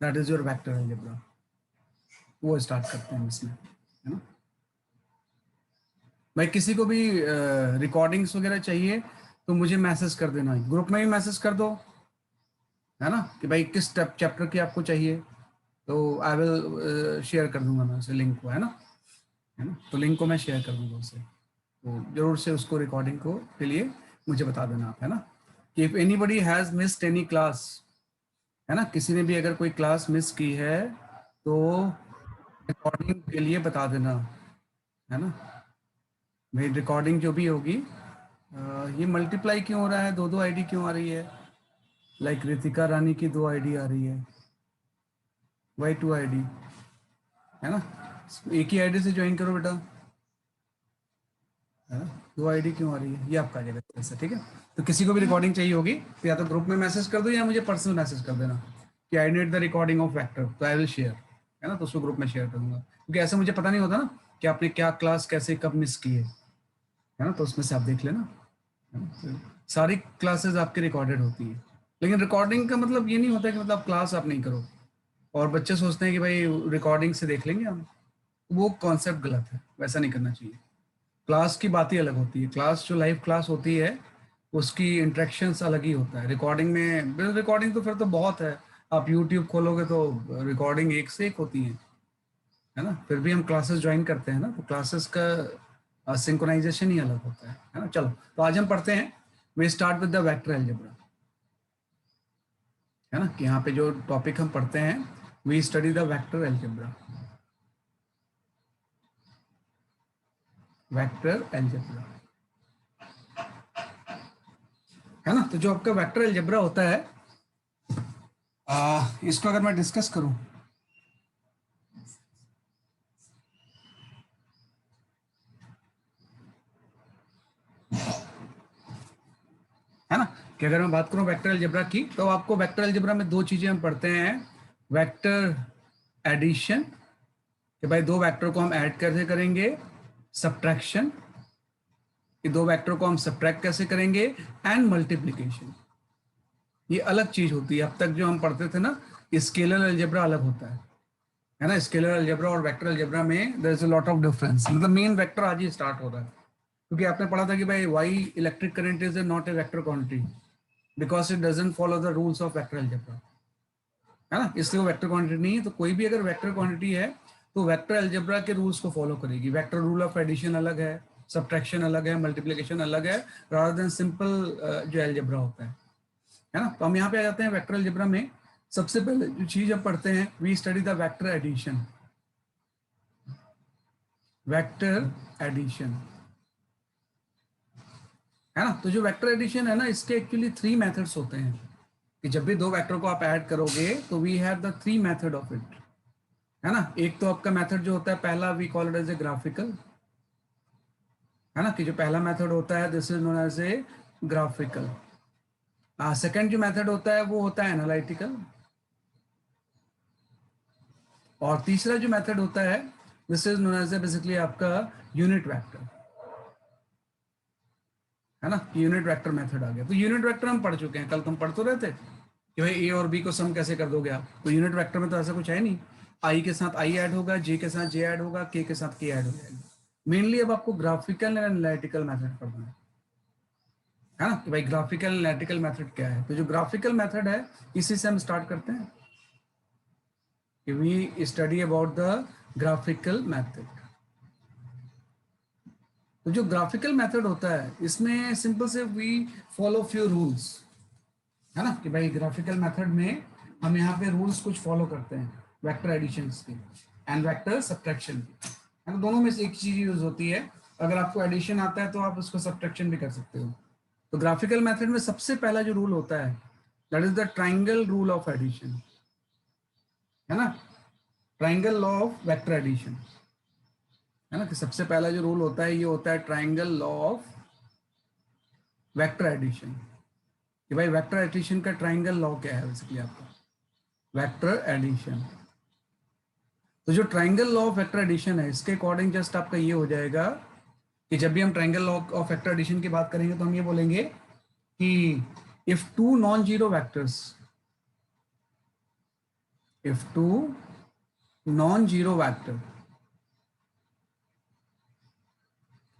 That is your vector algebra. वो start करते हैं इसमें, है ना। भाई किसी को भी रिकॉर्डिंग्स वगैरह चाहिए तो मुझे मैसेज कर देना, ग्रुप में भी मैसेज कर दो, है ना, कि भाई किस चैप्टर की आपको चाहिए, तो आई विल शेयर कर दूंगा मैं उसे लिंक को, है ना, तो लिंक को मैं शेयर कर दूंगा उसे, तो जरूर से उसको रिकॉर्डिंग को के लिए मुझे बता देना आप, है ना, कि if anybody has missed any class, है ना, किसी ने भी अगर कोई क्लास मिस की है तो रिकॉर्डिंग के लिए बता देना, है ना। भाई रिकॉर्डिंग जो भी होगी, ये मल्टीप्लाई क्यों हो रहा है, दो दो आईडी क्यों आ रही है, लाइक रितिका रानी की 2 आईडी आ रही है, वाई 2 आईडी, है ना, एक ही आईडी से ज्वाइन करो बेटा, है ना, 2 आईडी क्यों आ रही है, ये आपका आ जाएगा ऐसा, ठीक है। तो किसी को भी रिकॉर्डिंग चाहिए होगी तो या तो ग्रुप में मैसेज कर दो या मुझे पर्सनल मैसेज कर देना कि I need the recording of vector, तो आई विल शेयर, है ना, तो उसको ग्रुप में शेयर करूंगा, क्योंकि ऐसा मुझे पता नहीं होता ना कि आपने क्या क्लास कैसे कब मिस की है ना, तो उसमें से आप देख लेना, है ना? तो सारी क्लासेस आपकी रिकॉर्डेड होती है, लेकिन रिकॉर्डिंग का मतलब ये नहीं होता कि मतलब क्लास आप नहीं करो, और बच्चे सोचते हैं कि भाई रिकॉर्डिंग से देख लेंगे हम, वो कॉन्सेप्ट गलत है, वैसा नहीं करना चाहिए। क्लास की बात ही अलग होती है, क्लास जो लाइव क्लास होती है उसकी इंटरेक्शंस अलग ही होता है, रिकॉर्डिंग में रिकॉर्डिंग तो फिर तो बहुत है, आप यूट्यूब खोलोगे तो रिकॉर्डिंग एक से एक होती है ना, फिर भी हम क्लासेस ज्वाइन करते हैं ना, तो क्लासेस का सिंक्रोनाइजेशन ही अलग होता है ना। चलो तो आज हम पढ़ते हैं, we start with the vector algebra, है ना, कि यहाँ पे जो टॉपिक हम पढ़ते हैं, we study the vector algebra, vector algebra, है ना। तो जो आपका वेक्टर अलजेब्रा होता है, इसको अगर मैं डिस्कस करूं, है ना, कि अगर मैं बात करूं वेक्टर अलजेब्रा की, तो आपको वेक्टर अलजेब्रा में दो चीजें हम पढ़ते हैं, वेक्टर एडिशन, कि भाई दो वेक्टर को हम ऐड कैसे करेंगे, सब्ट्रैक्शन, कि दो वेक्टर को हम सब्ट्रैक्ट कैसे करेंगे, एंड मल्टीप्लीकेशन, ये अलग चीज होती है। अब तक जो हम पढ़ते थे ना, स्केलर अलजेब्रा अलग होता है ना, स्केलर अलजेब्रा और वेक्टर अलजेब्रा में there is a lot of difference, मतलब मेन वेक्टर आज ही स्टार्ट हो रहा है, क्योंकि आपने पढ़ा था कि भाई Y electric current is not a vector quantity because it doesn't follow the rules of vector algebra, है ना, इसलिए वो वेक्टर क्वांटिटी नहीं है। तो कोई भी अगर वेक्टर क्वांटिटी है तो वेक्टर अलजेब्रा के रूल्स को फॉलो करेगी, वेक्टर रूल ऑफ एडिशन अलग है, सब्ट्रैक्शन अलग है, मल्टीप्लिकेशन अलग है, रादर देन सिंपल जो अलजेब्रा होता है ना। तो हम यहाँ पे आ जाते हैं वेक्टर अलजेब्रा में, सबसे पहले जो चीज हम पढ़ते हैं, we study the vector addition, vector addition, है ना। तो जो वेक्टर एडिशन है ना, इसके एक्चुअली 3 मेथड्स होते हैं, कि जब भी दो वेक्टर को आप ऐड करोगे तो we have the 3 method of it, है ना। एक तो आपका मेथड जो होता है पहला, we call it as a graphical, है ना, कि जो पहला मेथड होता है this is known as a graphical. Second जो मेथड होता है वो होता है एनालिटिकल, और तीसरा जो मेथड होता है this is known as a basically आपका यूनिट वेक्टर, है ना, यूनिट वेक्टर मेथड आ गया। तो यूनिट वेक्टर हम पढ़ चुके हैं, कल तुम पढ़ तो रहे थे कि भाई ए और बी को सम कैसे कर दोगे आप, तो यूनिट वेक्टर में तो ऐसा कुछ है नहीं, आई के साथ आई ऐड होगा, जे के साथ जे ऐड होगा, के साथ के ऐड हो जाएगा। मेनली अब आपको ग्राफिकल एंड एनालिटिकल मेथड पढ़ना है ना, कि भाई ग्राफिकल एनालिटिकल मेथड क्या है। तो जो ग्राफिकल मेथड है इसी से हम स्टार्ट करते हैं, कि we study about the graphical method. तो जो ग्राफिकल मेथड होता है इसमें सिंपल से वी फॉलो फ्यू रूल्स, है ना, कि भाई ग्राफिकल मेथड में हम यहाँ पे रूल्स कुछ फॉलो करते हैं, वेक्टर एडिशन के एंड वेक्टर सब्ट्रैक्शन के, है ना, दोनों में से एक चीज यूज होती है। अगर आपको एडिशन आता है तो आप उसको सब्ट्रैक्शन भी कर सकते हो। तो ग्राफिकल मेथड में सबसे पहला जो रूल होता है that is the triangle rule of addition, है ना, triangle law of vector addition, है ना, कि सबसे पहला जो रूल होता है ये होता है triangle law of vector addition, कि भाई वेक्टर एडिशन का ट्राइंगल लॉ क्या है बेसिकली आपका, वेक्टर एडिशन। तो जो triangle law of vector addition है इसके अकॉर्डिंग जस्ट आपका ये हो जाएगा कि जब भी हम triangle law of vector addition की बात करेंगे तो हम ये बोलेंगे कि if two non zero vectors, if two non-zero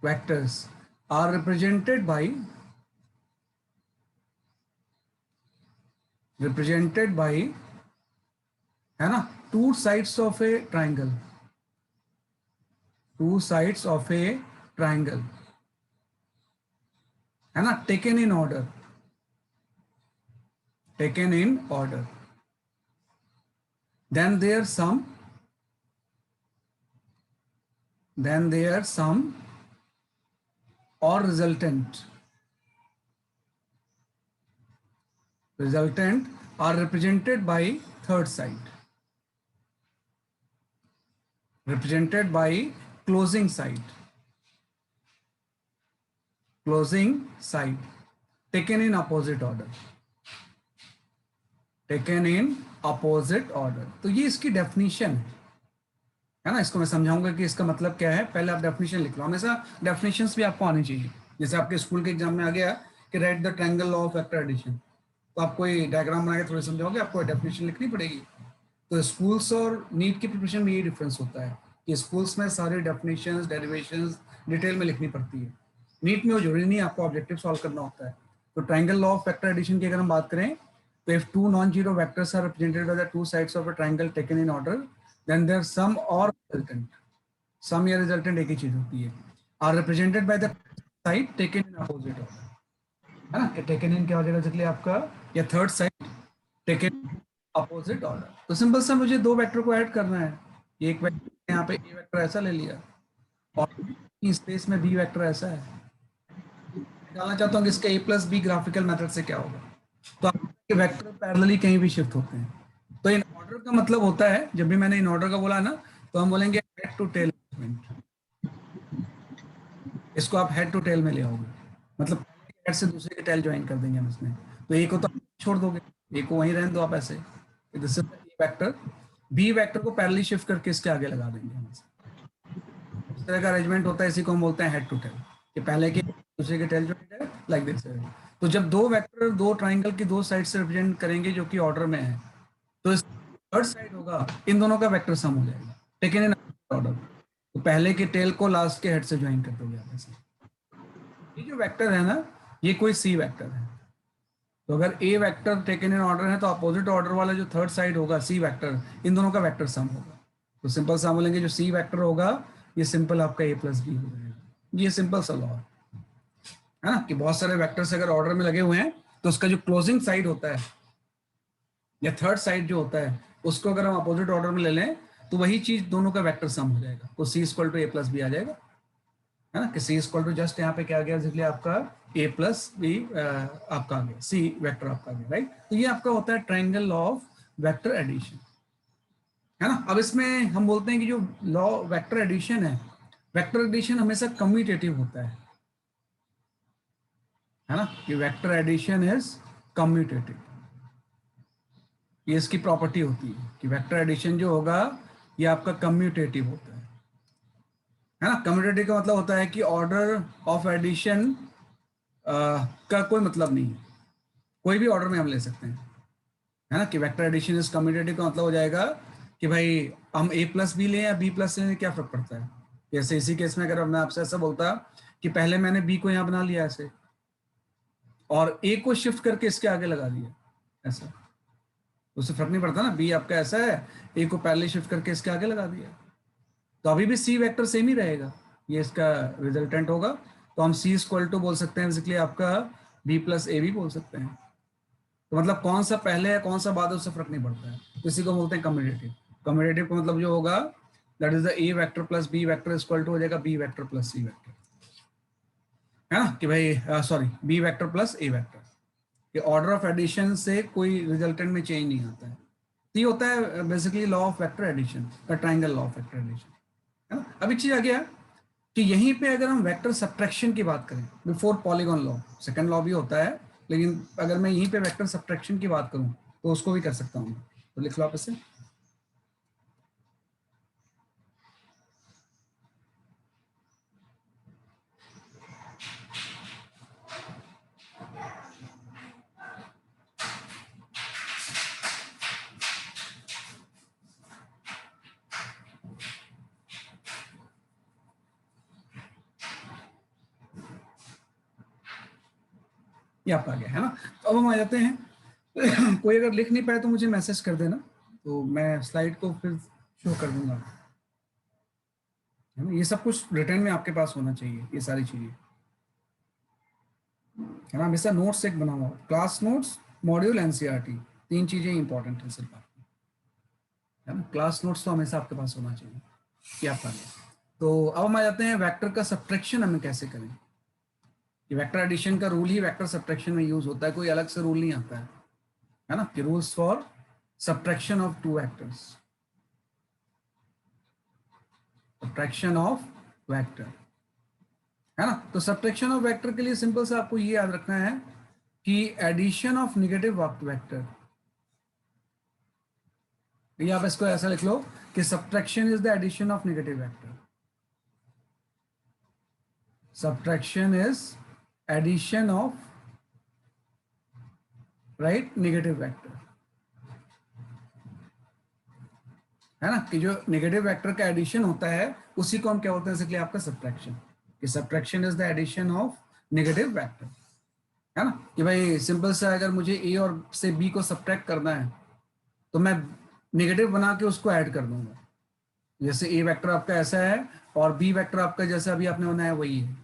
vectors are represented by है ना two sides of a triangle, two sides of a triangle, है ना, taken in order, taken in order, then their sum or resultant are represented by third side, represented by closing side, taken in opposite order, taken in opposite order। तो ये इसकी definition है ना, इसको मैं समझाऊंगा कि इसका मतलब क्या है। पहले आप डेफिनेशन लिख लो, हमेशा डेफिनेशंस भी आपको आनी चाहिए। जैसे आपके स्कूल के एग्जाम में आ गया कि right the triangle law of vector addition, तो आप कोई डायग्राम बना के थोड़ी समझाओगे, आपको डेफिनेशन लिखनी पड़ेगी। तो स्कूल्स और नीट की प्रिपरेशन में यही डिफरेंस होता है कि स्कूल्स में सारी डेफिनेशंस, डेरिवेशंस डिटेल में लिखनी पड़ती है। नीट में वो जरूरी नहीं, आपको ऑब्जेक्टिव सॉल्व करना होता है। तो triangle law of vector addition की अगर हम बात करें, तो if two non zero vectors are represented by the two sides of a triangle taken in order, then their sum और रिजल्टेंट, सम या रिजल्टेंट एक ही चीज होती है, are represented by the side taken in opposite order, है ना। Taken इन क्या हो जाएगा बेसिकली आपका, या third side taken opposite order. तो सिंपल सा मुझे दो वेक्टर को ऐड करना है। एक वेक्टर यहाँ पे ए वेक्टर ऐसा ले लिया और स्पेस में बी वेक्टर ऐसा है। निकालना चाहता हूँ कि इसका ए प्लस बी ग्राफिकल मेथड से क्या होगा। तो आपके वेक्टर पैरेलली कहीं भी शिफ्ट होते हैं। तो इन ऑर्डर का मतलब होता है, जब भी मैंने इन ऑर्डर का बोला ना, तो हम बोलेंगे हेड टू टेल अरेंजमेंट। इसको आप हेड टू टेल में ले आओगे, मतलब हेड से दूसरे के टेल ज्वाइन कर देंगे हम इसमें। तो एक को तो छोड़ दोगे, एक को वहीं रहने दो आप ऐसे। This is vector, B vector को पैरेलली शिफ्ट करके इसके आगे लगा देंगे हम। इस तरह का अरेंजमेंट होता है, इसी को हम बोलते हैं हेड टू टेल, कि पहले के दूसरे के टेल ज्वाइन है, लाइक दिस। तो जब दो वेक्टर दो ट्राइंगल की दो साइड से रिप्रेजेंट करेंगे जो कि ऑर्डर में है, तो इस थर्ड साइड होगा, इन दोनों का वेक्टर सम हो जाएगा, टेकन इन ऑर्डर। तो पहले के टेल को लास्ट के हेड से ज्वाइन कर दोगे आप ऐसे। ये जो वेक्टर है ना, ये कोई सी वेक्टर है। तो अगर ए वेक्टर टेकन इन ऑर्डर है, तो अपोजिट ऑर्डर वाला जो थर्ड साइड होगा सी वेक्टर, इन दोनों का वेक्टर सम होगा। तो सिंपल सा बोलेंगे जो सी वेक्टर होगा, ये सिंपल आपका ए प्लस बी हो जाएगा। ये सिंपल सा लॉ है ना, कि बहुत सारे वेक्टर्स अगर ऑर्डर में लगे हुए हैं, तो उसका जो क्लोजिंग साइड होता है या थर्ड साइड जो होता है, उसको अगर हम अपोजिट ऑर्डर में ले लें, तो वही चीज दोनों का वेक्टर सम हो जाएगा। तो C equal to A plus B आ जाएगा, है ना, कि सी इक्वल टू जस्ट यहाँ पे क्या आ गया, इसलिए आपका ए प्लस बी आपका आ गया, सी वेक्टर आपका आ गया, राइट। तो ये आपका होता है triangle law of vector addition, है ना। अब इसमें हम बोलते हैं कि जो लॉ वेक्टर एडिशन है, वेक्टर एडिशन हमेशा कम्यूटेटिव होता है ना, कि वेक्टर एडिशन इज कम्यूटेटिव। ये इसकी प्रॉपर्टी होती है कि वेक्टर एडिशन जो होगा, ये आपका कम्यूटेटिव होता है ना। कम्यूटेटिव का मतलब होता है कि ऑर्डर ऑफ एडिशन का कोई मतलब नहीं है, कोई भी ऑर्डर में हम ले सकते हैं, है ना। कि वेक्टर एडिशन इज कम्यूटेटिव का मतलब हो जाएगा कि भाई हम ए प्लस बी लें या बी प्लस लें, क्या फर्क पड़ता है। जैसे इसी केस में अगर मैं आपसे ऐसा बोलता कि पहले मैंने बी को यहाँ बना लिया ऐसे, और ए को शिफ्ट करके इसके आगे लगा दिया ऐसा, उससे फर्क नहीं पड़ता ना। बी आपका ऐसा है, ए को पहले शिफ्ट करके इसके आगे लगा दिया, तो अभी भी सी वेक्टर सेम ही रहेगा, ये इसका रिजल्टेंट होगा। तो हम सी इक्वल टू बोल सकते हैं बेसिकली आपका बी प्लस ए भी बोल सकते हैं। तो मतलब कौन सा पहले है कौन सा बाद है, उससे फर्क नहीं पड़ता है। तो इसी को बोलते हैं कम्यूटेटिव। कम्यूटेटिव का मतलब जो होगा, that is the A vector plus B vector equal to हो जाएगा B vector plus C vector, है ना। कि भाई sorry, B vector plus A vector, कि ऑर्डर ऑफ एडिशन से कोई रिजल्टेंट में चेंज नहीं आता है। तो ये होता है basically law of vector addition, the triangle law of vector addition, है ना। अब एक चीज आ गया कि यहीं पे अगर हम वेक्टर सब्ट्रैक्शन की बात करें, before polygon law, second law भी होता है, लेकिन अगर मैं यहीं पे वेक्टर सब्ट्रैक्शन की बात करूं, तो उसको भी कर सकता हूं। तो लिख लो आप इसे। ये आपका आ गया है ना। तो अब हम आ जाते हैं कोई अगर लिख नहीं पाए तो मुझे मैसेज कर देना, तो मैं स्लाइड को फिर शो कर दूंगा, है ना। ये सब कुछ रिटर्न में आपके पास होना चाहिए, ये सारी चीजें, है ना। हमेशा नोट्स एक बना हुआ, क्लास नोट्स, मॉड्यूल, एनसीईआरटी, 3 चीजें इंपॉर्टेंट है सिर्फ आपकी, है ना। क्लास नोट्स तो हमेशा आपके पास होना चाहिए, ये आपका है। तो अब हम आ जाते हैं वेक्टर का सब्ट्रैक्शन हमें कैसे करें। ये वेक्टर एडिशन का रूल ही वेक्टर सब्ट्रैक्शन में यूज होता है, कोई अलग से रूल नहीं आता है ना, कि rules for subtraction of 2 vectors, subtraction of vector, है ना। तो सब्ट्रैक्शन ऑफ वेक्टर के लिए सिंपल से आपको ये याद रखना है कि एडिशन ऑफ नेगेटिव वेक्टर, ये आप इसको ऐसा लिख लो कि subtraction is the addition of negative vector, subtraction is addition of right negative vector, है ना। कि जो नेगेटिव वेक्टर का एडिशन होता है उसी को हम क्या बोलते हैं, इसलिए आपका सब्ट्रैक्शन, कि subtraction is the addition of negative vector, है ना। कि भाई सिंपल सा अगर मुझे ए और से बी को सब्ट्रैक्ट करना है तो मैं नेगेटिव बना के उसको ऐड कर दूंगा, जैसे ए वेक्टर आपका ऐसा है और बी वेक्टर आपका जैसा अभी आपने बनाया वही है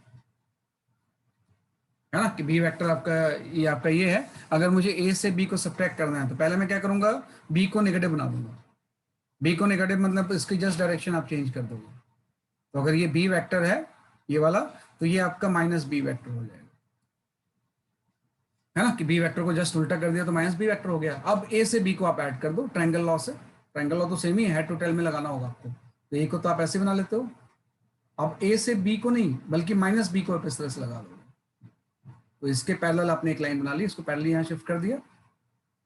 ना। कि बी वेक्टर आपका ये है, अगर मुझे ए से बी को सब्ट्रैक्ट करना है तो पहले मैं क्या करूंगा, बी को नेगेटिव बना दूंगा, बी को नेगेटिव मतलब इसकी जस्ट डायरेक्शन आप चेंज कर दोगे, तो अगर ये बी वेक्टर है ये वाला, तो ये आपका माइनस बी वेक्टर हो जाएगा, है ना। कि बी वेक्टर को जस्ट उल्टा कर दिया तो माइनस बी वेक्टर हो गया। अब ए से बी को आप ऐड कर दो ट्रायंगल लॉ से, ट्रायंगल लॉ तो सेम ही है, हेड टू टेल में लगाना होगा आपको, तो ए को तो आप ऐसे बना लेते हो, अब ए से बी को नहीं बल्कि माइनस बी को आप इस तरह से लगा दो, तो इसके पैरेलल आपने एक लाइन बना ली, इसको पैरेलल यहाँ शिफ्ट कर दिया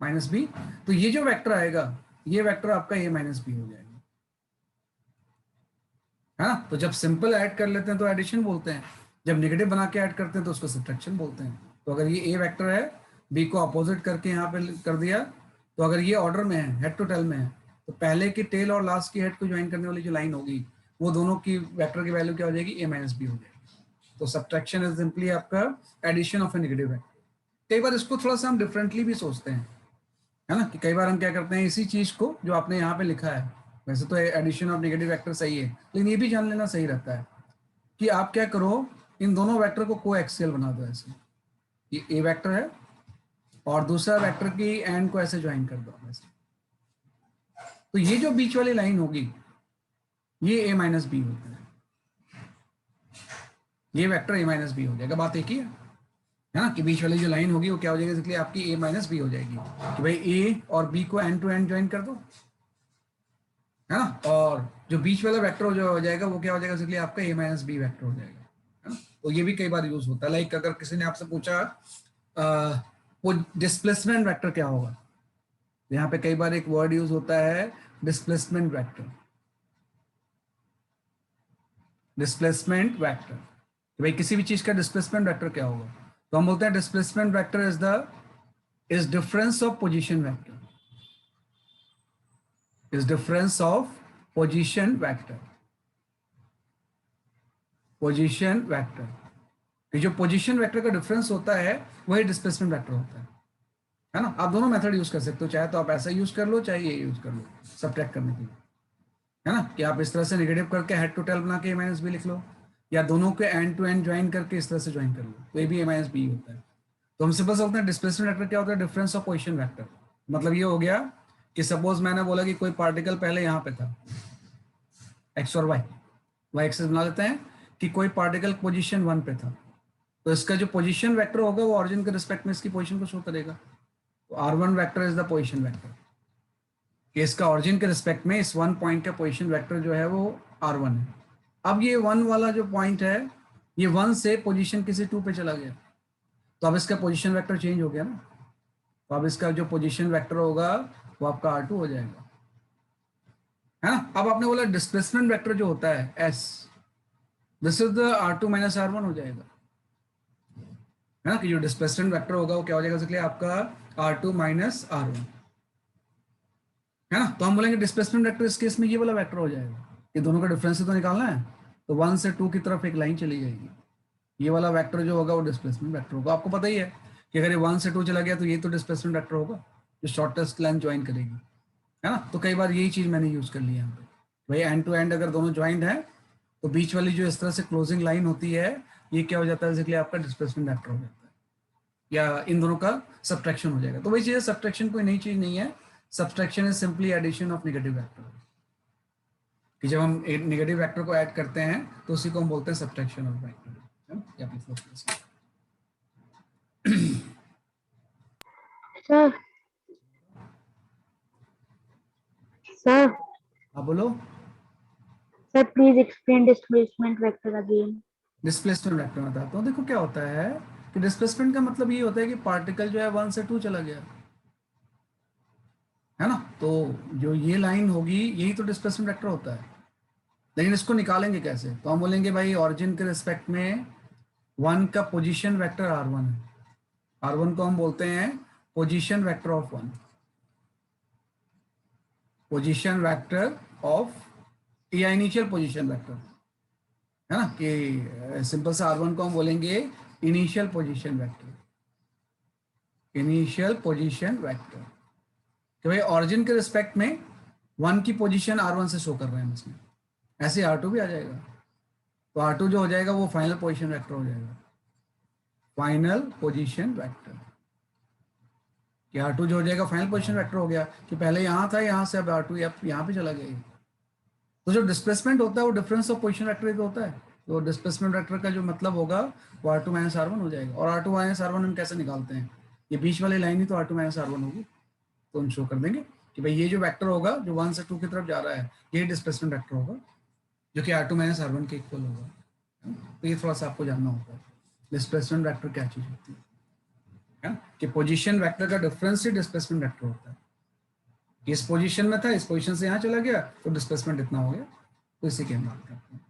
माइनस बी, तो ये जो वेक्टर आएगा ये वेक्टर आपका ए माइनस बी हो जाएगा, है ना। तो जब सिंपल ऐड कर लेते हैं तो एडिशन बोलते हैं, जब नेगेटिव बना के ऐड करते हैं तो उसको सब्ट्रैक्शन बोलते हैं। तो अगर ये ए वेक्टर है, बी को अपोजिट करके यहाँ पे कर दिया, तो अगर ये ऑर्डर में है, हेड टू टेल में है, तो पहले की टेल और लास्ट की हेड को ज्वाइन करने वाली जो लाइन होगी वो दोनों की वेक्टर की वैल्यू क्या हो जाएगी, ए माइनस बी हो जाएगी। तो सब्ट्रैक्शन इज सिंपली आपका addition of a negative vector. कई बार इसको थोड़ा सा हम डिफरेंटली भी सोचते हैं, है ना, कि कई बार हम क्या करते हैं, इसी चीज को जो आपने यहाँ पे लिखा है, वैसे तो एडिशन ऑफ नेगेटिव वेक्टर सही है, लेकिन ये भी जान लेना सही रहता है कि आप क्या करो, इन दोनों वेक्टर को कोएक्सियल बना दो ऐसे, ये ए वेक्टर है और दूसरा वेक्टर की एंड को ऐसे ज्वाइन कर दो ऐसे, तो ये जो बीच वाली लाइन होगी ये ए माइनस बी होता है, ये वेक्टर ए माइनस बी हो जाएगा। बात एक ही है ना, कि बीच वाली जो लाइन होगी वो क्या हो जाएगी, इसलिए आपकी ए माइनस बी हो जाएगी, कि भाई ए और बी को एंड टू एंड ज्वाइन कर दो, है ना, और जो बीच वाला वेक्टर जो हो जाएगा वो क्या हो जाएगा, इसलिए आपका ए माइनस बी वेक्टर हो जाएगा, है ना। तो ये भी कई बार यूज होता है, लाइक अगर किसी ने आपसे पूछा वो डिस्प्लेसमेंट वेक्टर क्या होगा, यहाँ पे कई बार एक वर्ड यूज होता है डिस्प्लेसमेंट वेक्टर, डिस्प्लेसमेंट वेक्टर, कि भाई किसी भी चीज का डिस्प्लेसमेंट वेक्टर क्या होगा, तो हम बोलते हैं displacement vector is difference of position vector, is difference of position vector, position vector, कि जो पोजीशन वेक्टर का डिफरेंस होता है वही डिस्प्लेसमेंट वेक्टर होता है ना। आप दोनों मेथड यूज कर सकते हो, चाहे तो आप ऐसा यूज कर लो चाहे ये यूज कर लो सब्ट्रैक्ट करने के लिए, है ना, कि आप इस तरह से नेगेटिव करके हेड टू टेल बना के ए माइनस बी लिख लो, या दोनों के एंड टू एंड ज्वाइन करके इस तरह से ज्वाइन कर लो, तो ये भी ए माइनस बी होता है। तो हम सिंपल बोलते हैं डिस्प्लेसमेंट वेक्टर क्या होता है, डिफरेंस ऑफ पोजीशन वेक्टर। मतलब ये हो गया कि सपोज मैंने बोला कि कोई पार्टिकल पहले यहाँ पे था, एक्स और वाई एक्सेस बना लेते हैं, कि कोई पार्टिकल पोजीशन 1 पे था, तो इसका जो पोजीशन वेक्टर होगा वो ऑरिजिन के रिस्पेक्ट में इसकी पोजीशन को शो करेगा, तो r1 vector is the position vector, कि इसका ऑरिजिन के रिस्पेक्ट में इस 1 पॉइंट का पोजीशन वेक्टर जो है वो r1 है। अब ये 1 वाला जो पॉइंट है ये 1 से पोजीशन किसी 2 पे चला गया, तो अब इसका पोजीशन वेक्टर चेंज हो गया ना, तो अब इसका जो पोजीशन वेक्टर होगा वो आपका r2 हो जाएगा, है ना। अब आपने बोला डिस्प्लेसमेंट वेक्टर जो होता है s, this is the r2 minus r1 हो जाएगा, है ना, कि जो डिस्प्लेसमेंट वेक्टर होगा वो क्या हो जाएगा, इसलिए आपका r2 माइनस r1, है ना। तो हम बोलेंगे डिस्प्लेसमेंट वेक्टर इस केस में ये वाला वेक्टर हो जाएगा, कि दोनों का डिफरेंस तो निकालना है, तो 1 से 2 की तरफ एक लाइन चली जाएगी, ये वाला वेक्टर जो होगा वो डिस्प्लेसमेंट वेक्टर होगा। आपको पता ही है कि अगर ये 1 से 2 चला गया तो ये तो डिस्प्लेसमेंट वेक्टर होगा जो शॉर्टेस्ट लाइन ज्वाइन करेगी, है ना। तो कई बार यही चीज मैंने यूज कर ली है यहाँ पे, भाई एंड टू एंड अगर दोनों ज्वाइंट है तो बीच वाली जो इस तरह से क्लोजिंग लाइन होती है ये क्या हो जाता है, बेसिकली आपका डिस्प्लेसमेंट वेक्टर हो जाता है, या इन दोनों का सब्ट्रैक्शन हो जाएगा। तो वही चीज है, सब्ट्रैक्शन कोई नई चीज नहीं है, subtraction is simply addition of negative vector, कि जब हम एक नेगेटिव वेक्टर को ऐड करते हैं तो उसी को हम बोलते हैं subtraction of vector. Sir sir हाँ बोलो। Sir please explain displacement vector again. Displacement vector बताता हूँ। देखो क्या होता है कि डिस्प्लेसमेंट का मतलब ये होता है कि पार्टिकल जो है 1 से 2 चला गया, है ना। तो जो ये लाइन होगी यही तो डिस्प्लेसमेंट वेक्टर होता है। लेकिन इसको निकालेंगे कैसे, तो हम बोलेंगे भाई ऑरिजिन के रिस्पेक्ट में 1 का पोजीशन वेक्टर r1 है, r1 को हम बोलते हैं position vector of 1, position vector of या इनिशियल पोजीशन वेक्टर, है ना, कि सिंपल सा r1 को हम बोलेंगे initial position vector, initial position vector, कि भाई ऑरिजिन के रिस्पेक्ट में 1 की पोजीशन r1 से शो कर रहे हैं इसमें, ऐसे r2 भी आ जाएगा। तो r2 जो हो जाएगा वो फाइनल पोजीशन वेक्टर हो जाएगा, फाइनल पोजीशन वेक्टर, कि r2 जो हो जाएगा फाइनल पोजीशन वेक्टर हो गया, कि पहले यहाँ था, यहाँ से अब r2 यहाँ पे चला गया। तो जो डिस्प्लेसमेंट होता है वो डिफरेंस ऑफ पोजीशन वेक्टर का होता है, तो डिस्प्लेसमेंट वेक्टर का जो मतलब होगा वो r2 माइनस r1 हो जाएगा। और r2 माइनस r1 हम कैसे निकालते हैं, ये बीच वाली लाइन ही तो r2 माइनस r1 होगी, तो हम शो कर देंगे कि भाई ये जो वेक्टर होगा जो 1 से 2 की तरफ जा रहा है ये डिस्प्लेसमेंट वेक्टर होगा जो कि r2 माइनस r1 के इक्वल होगा। तो ये थोड़ा सा आपको जानना होगा डिस्प्लेसमेंट वेक्टर क्या चीज होती है, कि पोजीशन वेक्टर का डिफरेंस ही डिस्प्लेसमेंट वेक्टर होता है। इस पोजीशन में था, इस पोजीशन से यहाँ चला गया तो डिस्प्लेसमेंट इतना हो गया, तो इसी की हम बात करते हैं।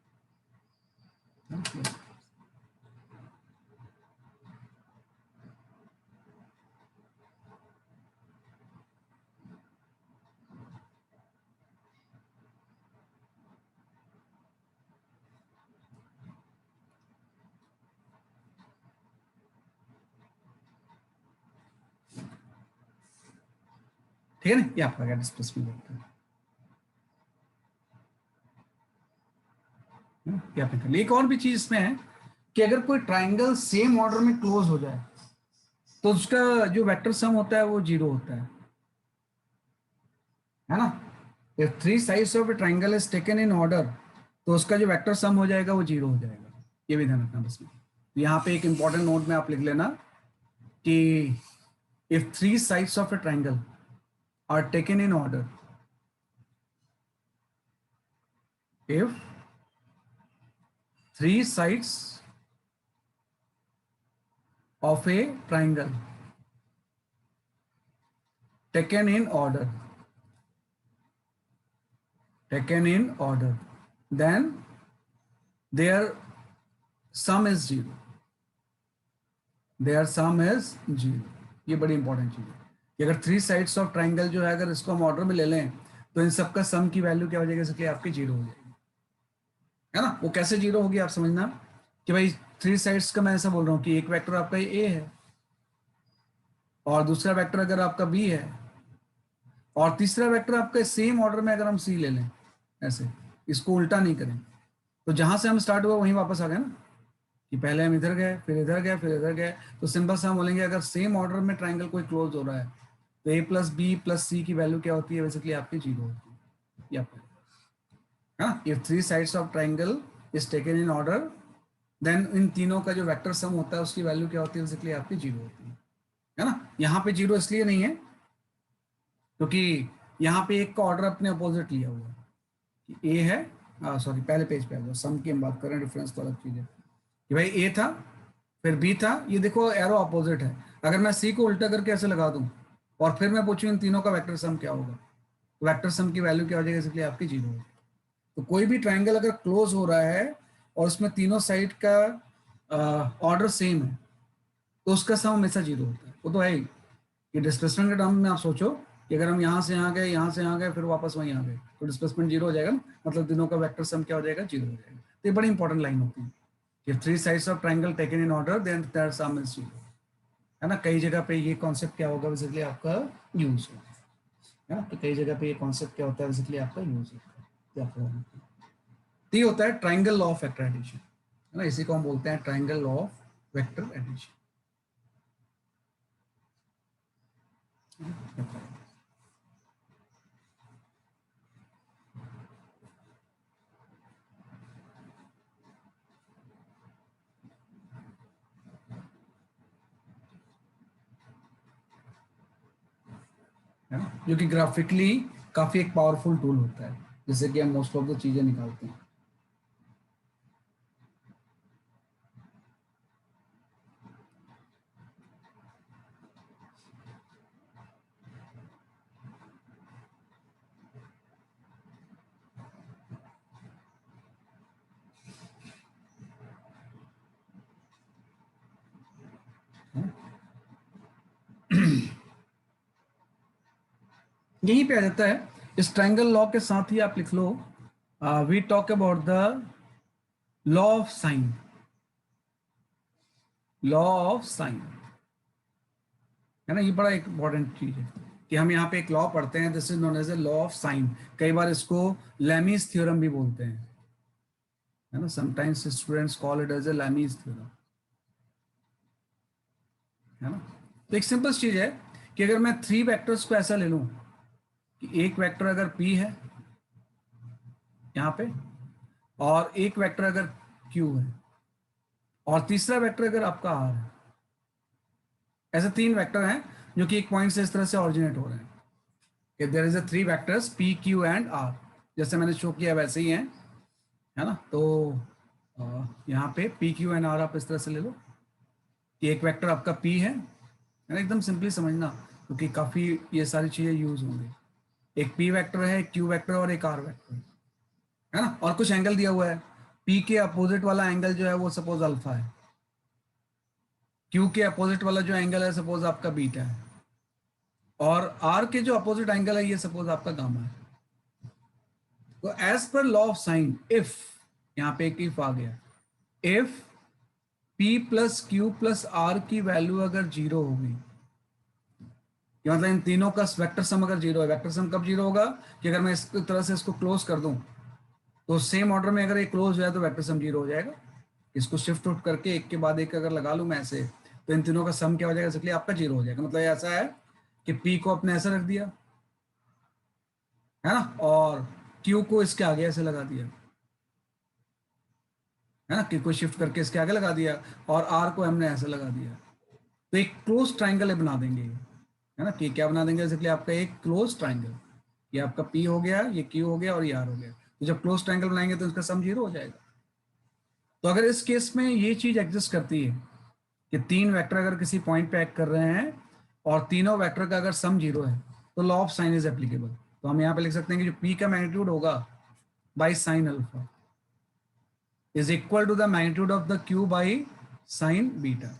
ठीक है ना, ये आपका क्या डिस्प्लेसमेंट वेक्टर है। क्या कर एक और भी चीज इसमें है कि अगर कोई ट्राइंगल सेम ऑर्डर में क्लोज हो जाए तो उसका जो वेक्टर सम होता है वो 0 होता है ना। If 3 sides of a triangle is taken in order तो उसका जो वेक्टर सम हो जाएगा वो 0 हो जाएगा, ये भी ध्यान रखना बस में। यहाँ पे एक इंपॉर्टेंट नोट में आप लिख लेना कि if 3 sides of a triangle are taken in order, if 3 sides of a triangle taken in order, then their sum is 0, their sum is 0। ये बड़ी इंपॉर्टेंट चीज है कि अगर 3 साइड्स ऑफ ट्राइंगल जो है अगर इसको हम ऑर्डर में ले लें तो इन सबका सम की वैल्यू क्या हो जाएगी, इसलिए आपकी 0 हो जाएगी, है ना। वो कैसे 0 होगी आप समझना कि भाई 3 साइड्स का मैं ऐसा बोल रहा हूँ कि एक वेक्टर आपका ए है और दूसरा वेक्टर अगर आपका बी है और तीसरा वेक्टर आपका सेम ऑर्डर में अगर हम सी ले लें, ऐसे इसको उल्टा नहीं करें, तो जहां से हम स्टार्ट हुआ वहीं वापस आ गए ना, कि पहले हम इधर गए फिर इधर गए फिर इधर गए। तो सिंपल सा हम बोलेंगे अगर सेम ऑर्डर में ट्राइंगल कोई क्लोज हो रहा है तो ए प्लस बी प्लस सी की वैल्यू क्या होती है, बेसिकली आपकी 0 होती है। हाँ, if 3 sides of triangle is taken in order then इन तीनों का जो वेक्टर सम होता है उसकी वैल्यू क्या होती है, बेसिकली आपकी 0 होती है ना। यहाँ पे 0 इसलिए नहीं है क्योंकि यहाँ पे एक का ऑर्डर अपने अपोजिट लिया हुआ है, ए है, सॉरी पहले पेज पे आ जाओ, सम की हम बात कर रहे हैं, डिफरेंस तो अलग चीज है कि भाई ए था फिर बी था, ये देखो एरो अपोजिट है। अगर मैं सी को उल्टा करके ऐसे लगा दूं और फिर मैं पूछूं इन तीनों का वेक्टर सम क्या होगा, तो वेक्टर सम की वैल्यू क्या हो जाएगी, इसलिए आपकी 0 होगी। तो कोई भी ट्राइंगल अगर क्लोज हो रहा है और उसमें तीनों साइड का ऑर्डर सेम है तो उसका सम हमेशा 0 होता है। वो तो है ही कि डिस्प्लेसमेंट के टर्म में आप सोचो कि अगर हम यहाँ से यहाँ गए यहाँ से यहाँ गए फिर वापस वहीं आ गए तो डिस्प्लेसमेंट 0 हो जाएगा ना, मतलब तीनों का वेक्टर सम क्या हो जाएगा, 0 हो जाएगा। तो ये बड़ी इंपॉर्टेंट लाइन होती है कि 3 sides of triangle taken in order then their sum is 0। है ना, कई जगह पे ये कॉन्सेप्ट क्या होगा बेसिकली आपका यूज होगा, है ना, तो कई जगह पे ये कॉन्सेप्ट क्या होता है बेसिकली आपका यूज होता है। तो ये होता है triangle law of vector addition, है ना, इसी को हम बोलते हैं triangle law of vector addition. है ना, जो कि ग्राफिकली काफी एक पावरफुल टूल होता है, जिससे कि हम मोस्ट ऑफ द चीजें निकालते हैं। यहीं पे आ जाता है, इस ट्राइंगल लॉ के साथ ही आप लिख लो, we talk about the law of sine, law of sine, है ना, ये बड़ा एक इंपॉर्टेंट चीज है कि हम यहाँ पे एक लॉ पढ़ते हैं, this is known as a law of sine. कई बार इसको लैमीज थ्योरम भी बोलते हैं, है ना, sometimes students call it as a Lami's theorem, है ना। तो एक सिंपल चीज है कि अगर मैं 3 वेक्टर्स को ऐसा ले लूं कि एक वेक्टर अगर p है यहाँ पे, और एक वेक्टर अगर q है, और तीसरा वेक्टर अगर आपका r है, ऐसे 3 वेक्टर हैं जो कि एक पॉइंट से इस तरह से ऑरिजिनेट हो रहे हैं कि there is a 3 vectors p q and r, जैसे मैंने शो किया वैसे ही है ना। तो यहाँ पे p q एंड r आप इस तरह से ले लो कि एक वेक्टर आपका p है ना, एकदम सिंपली समझना क्योंकि काफी ये सारी चीजें यूज होंगी। एक p वेक्टर है, एक q वेक्टर और एक r वेक्टर, है ना, और कुछ एंगल दिया हुआ है। p के अपोजिट वाला एंगल जो है वो सपोज अल्फा है, q के अपोजिट वाला जो एंगल है सपोज आपका बीटा है, और r के जो अपोजिट एंगल है ये सपोज आपका गामा है। तो as per law of sign, if, यहाँ पे एक इफ आ गया, if p plus q plus r की वैल्यू अगर जीरो होगी, मतलब इन तीनों का वेक्टर सम अगर जीरो है, वेक्टर सम कब जीरो होगा कि अगर मैं इस तरह से इसको क्लोज कर दूं, तो सेम ऑर्डर में अगर ये क्लोज हो जाए तो वेक्टर सम जीरो हो जाएगा। इसको शिफ्ट आउट करके एक के बाद एक अगर लगा लूं मैं ऐसे, तो इन तीनों का सम क्या हो जाएगा, इसलिए आपका जीरो हो जाएगा। मतलब ऐसा है कि p को अपने ऐसा रख दिया, है ना, और q को इसके आगे ऐसे लगा दिया, है ना, q को शिफ्ट करके इसके आगे लगा दिया, और r को हमने ऐसे लगा दिया। तो एक क्लोज ट्राइंगल बना देंगे, है ना, कि क्या बना देंगे, इसलिए आपका एक क्लोज ट्राइंगल, ये आपका p हो गया, ये q हो गया और ये r हो गया। तो जब क्लोज ट्राइंगल बनाएंगे तो इसका सम जीरो हो जाएगा। तो अगर इस केस में ये चीज एग्जिस्ट करती है कि 3 वेक्टर अगर किसी पॉइंट पे एक्ट कर रहे हैं और तीनों वेक्टर का अगर सम जीरो है, तो law of sine is applicable. तो हम यहाँ पे लिख सकते हैं कि जो p का मैग्नीट्यूड होगा by sine alpha is equal to the magnitude of the q by sine beta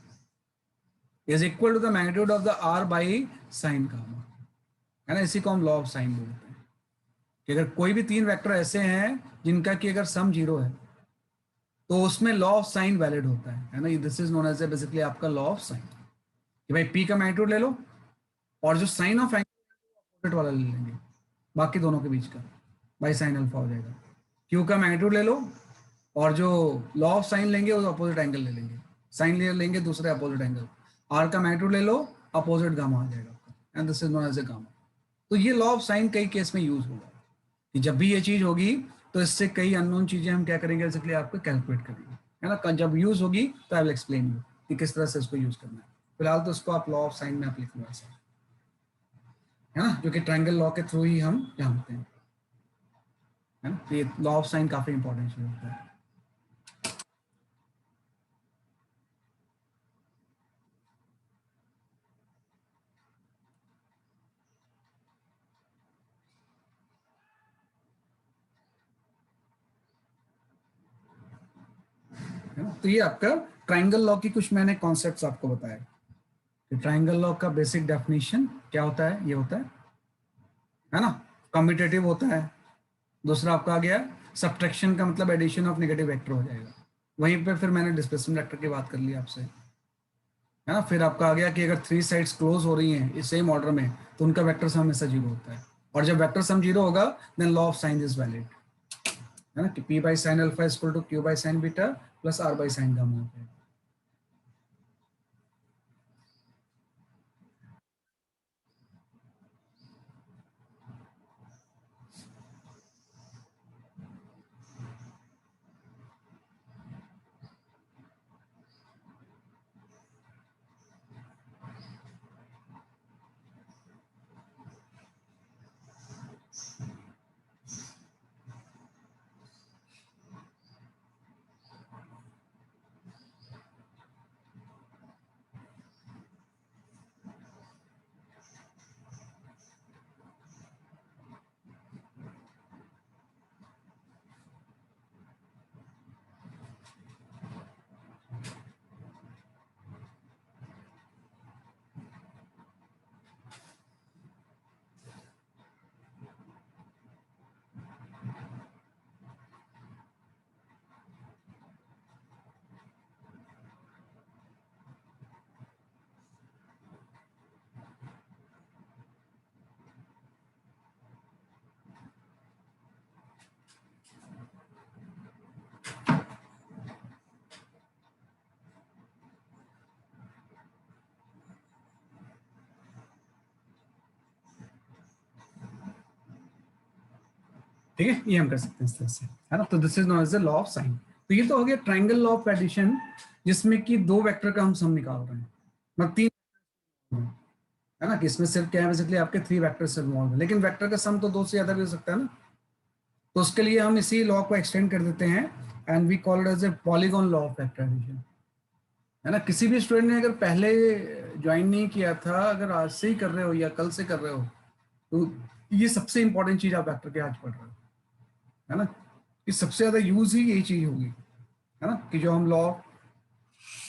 is equal to the magnitude of the r by sine gamma, है ना। इसी को हम लॉ ऑफ साइन बोलते हैं कि अगर कोई भी 3 वेक्टर ऐसे हैं जिनका कि अगर सम जीरो है, तो उसमें लॉ ऑफ साइन वैलिड होता है ना। This is known as basically आपका लॉ ऑफ साइन, कि भाई p का मैग्नीट्यूड ले लो और जो साइन ऑफ एंगल वाला ले लेंगे बाकी दोनों के बीच का, बाई साइन अल्फा हो जाएगा। q का मैग्नीट्यूड ले लो और जो लॉ ऑफ साइन लेंगे वो अपोजिट एंगल ले लेंगे, साइन ले लेंगे दूसरे अपोजिट एंगल, r का मैग्नीट्यूड ले लो, अपोजिट गामा आ जाएगा आपका, and this is known as a gamma. तो ये लॉ ऑफ साइन कई केस में यूज होगा कि जब भी ये चीज होगी तो इससे कई अननोन चीजें हम क्या करेंगे, बेसिकली आपको कैलकुलेट करेंगे, है ना। जब यूज होगी तो आई विल एक्सप्लेन यू कि किस तरह से इसको यूज करना है। फिलहाल तो इसको आप लॉ ऑफ साइन में आप लिख लो ऐसा, है ना, जो कि ट्रायंगल लॉ के थ्रू ही हम जानते हैं, है ना। तो ये लॉ ऑफ साइन काफी इंपॉर्टेंट चीज होता है। है ना, तो ये आपका ट्रायंगल लॉ की कुछ मैंने कॉन्सेप्ट्स आपको बताया कि ट्रायंगल लॉ का बेसिक डेफिनेशन क्या होता है, ये होता है ना, कम्यूटेटिव होता है। दूसरा आपका आ गया सब्ट्रैक्शन का मतलब एडिशन ऑफ नेगेटिव वेक्टर हो जाएगा। वहीं पे फिर मैंने डिस्प्लेसमेंट वेक्टर की बात कर ली आपसे, है ना। फिर आपका आ गया कि अगर 3 साइड्स क्लोज हो रही हैं इस सेम ऑर्डर में तो उनका वेक्टर सम हमेशा 0 होता है, और जब वेक्टर सम 0 होगा then law of sine is valid, है ना, कि p by sine alpha is equal to q by sine beta plus r by sine gamma. ठीक है, ये हम कर सकते हैं इस तरह से, है ना। तो this is known as the law of sine. तो ये तो हो गया ट्रायंगल लॉ ऑफ एडिशन, जिसमें कि 2 वेक्टर का हम सम निकाल रहे हैं, मतलब 3, है ना, कि इसमें सिर्फ क्या है बेसिकली आपके 3 वेक्टर से इन्वॉल्व है, लेकिन वेक्टर का सम तो 2 से ज्यादा भी हो सकता है ना। तो उसके लिए हम इसी लॉ को एक्सटेंड कर देते हैं and we call it as a polygon law of vector addition, है ना। किसी भी स्टूडेंट ने अगर पहले ज्वाइन नहीं किया था, अगर आज से ही कर रहे हो या कल से कर रहे हो, तो ये सबसे इंपॉर्टेंट चीज आप वेक्टर के आज पढ़ रहे हो, है ना, कि सबसे ज्यादा यूज ही यही चीज होगी, है ना, कि जो हम लॉ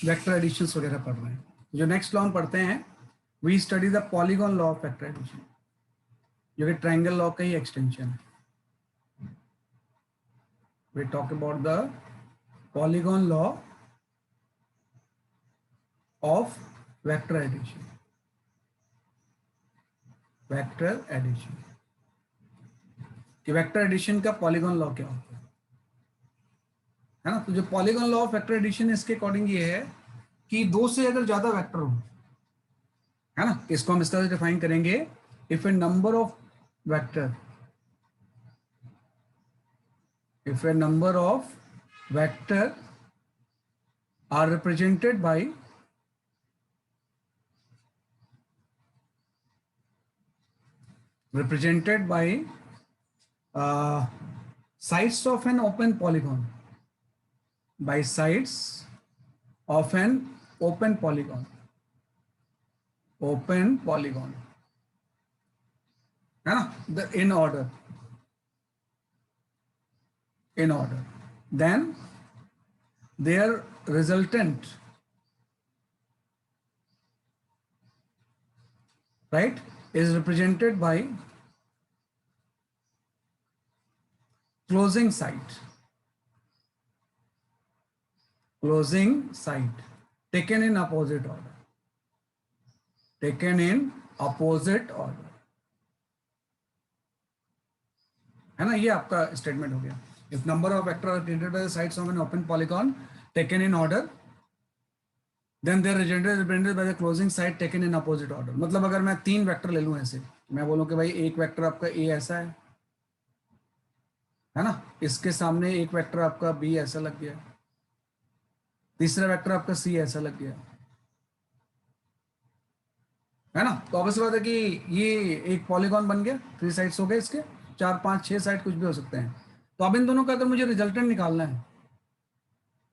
वेक्टर एडिशन वगैरह पढ़ रहे हैं। जो नेक्स्ट लॉ हम पढ़ते हैं, we study the polygon law of vector addition, जो कि ट्रायंगल लॉ का ही एक्सटेंशन है। We talk about the polygon law of vector addition, vector addition, कि वेक्टर एडिशन का पॉलीगॉन लॉ क्या होता है ना। तो जो polygon law of vector addition है, इसके अकॉर्डिंग ये है कि 2 से अगर ज्यादा वेक्टर हो, है ना, इसको हम इस तरह से डिफाइन करेंगे, if A number of vector, if a number of vector are represented by sides of an open polygon, by sides of an open polygon, है ना, the in order, then their resultant, right, is represented by closing side taken in opposite order, है ना। ये आपका statement हो गया। If number of vector are represented by the sides of an open polygon taken in order, then they're represented by the closing side taken in opposite order. मतलब अगर मैं 3 vector ले लूं ऐसे, मैं बोलूं कि भाई एक वेक्टर आपका ए ऐसा है ना, इसके सामने एक वेक्टर आपका बी ऐसा लग गया, तीसरा वेक्टर आपका सी ऐसा लग गया, है ना। तो ऑब्वियस बात है कि ये एक पॉलीगॉन बन गया, 3 साइड्स हो गए इसके, 4, 5, 6 साइड कुछ भी हो सकते हैं। तो अब इन दोनों का अगर मुझे रिजल्टेंट निकालना है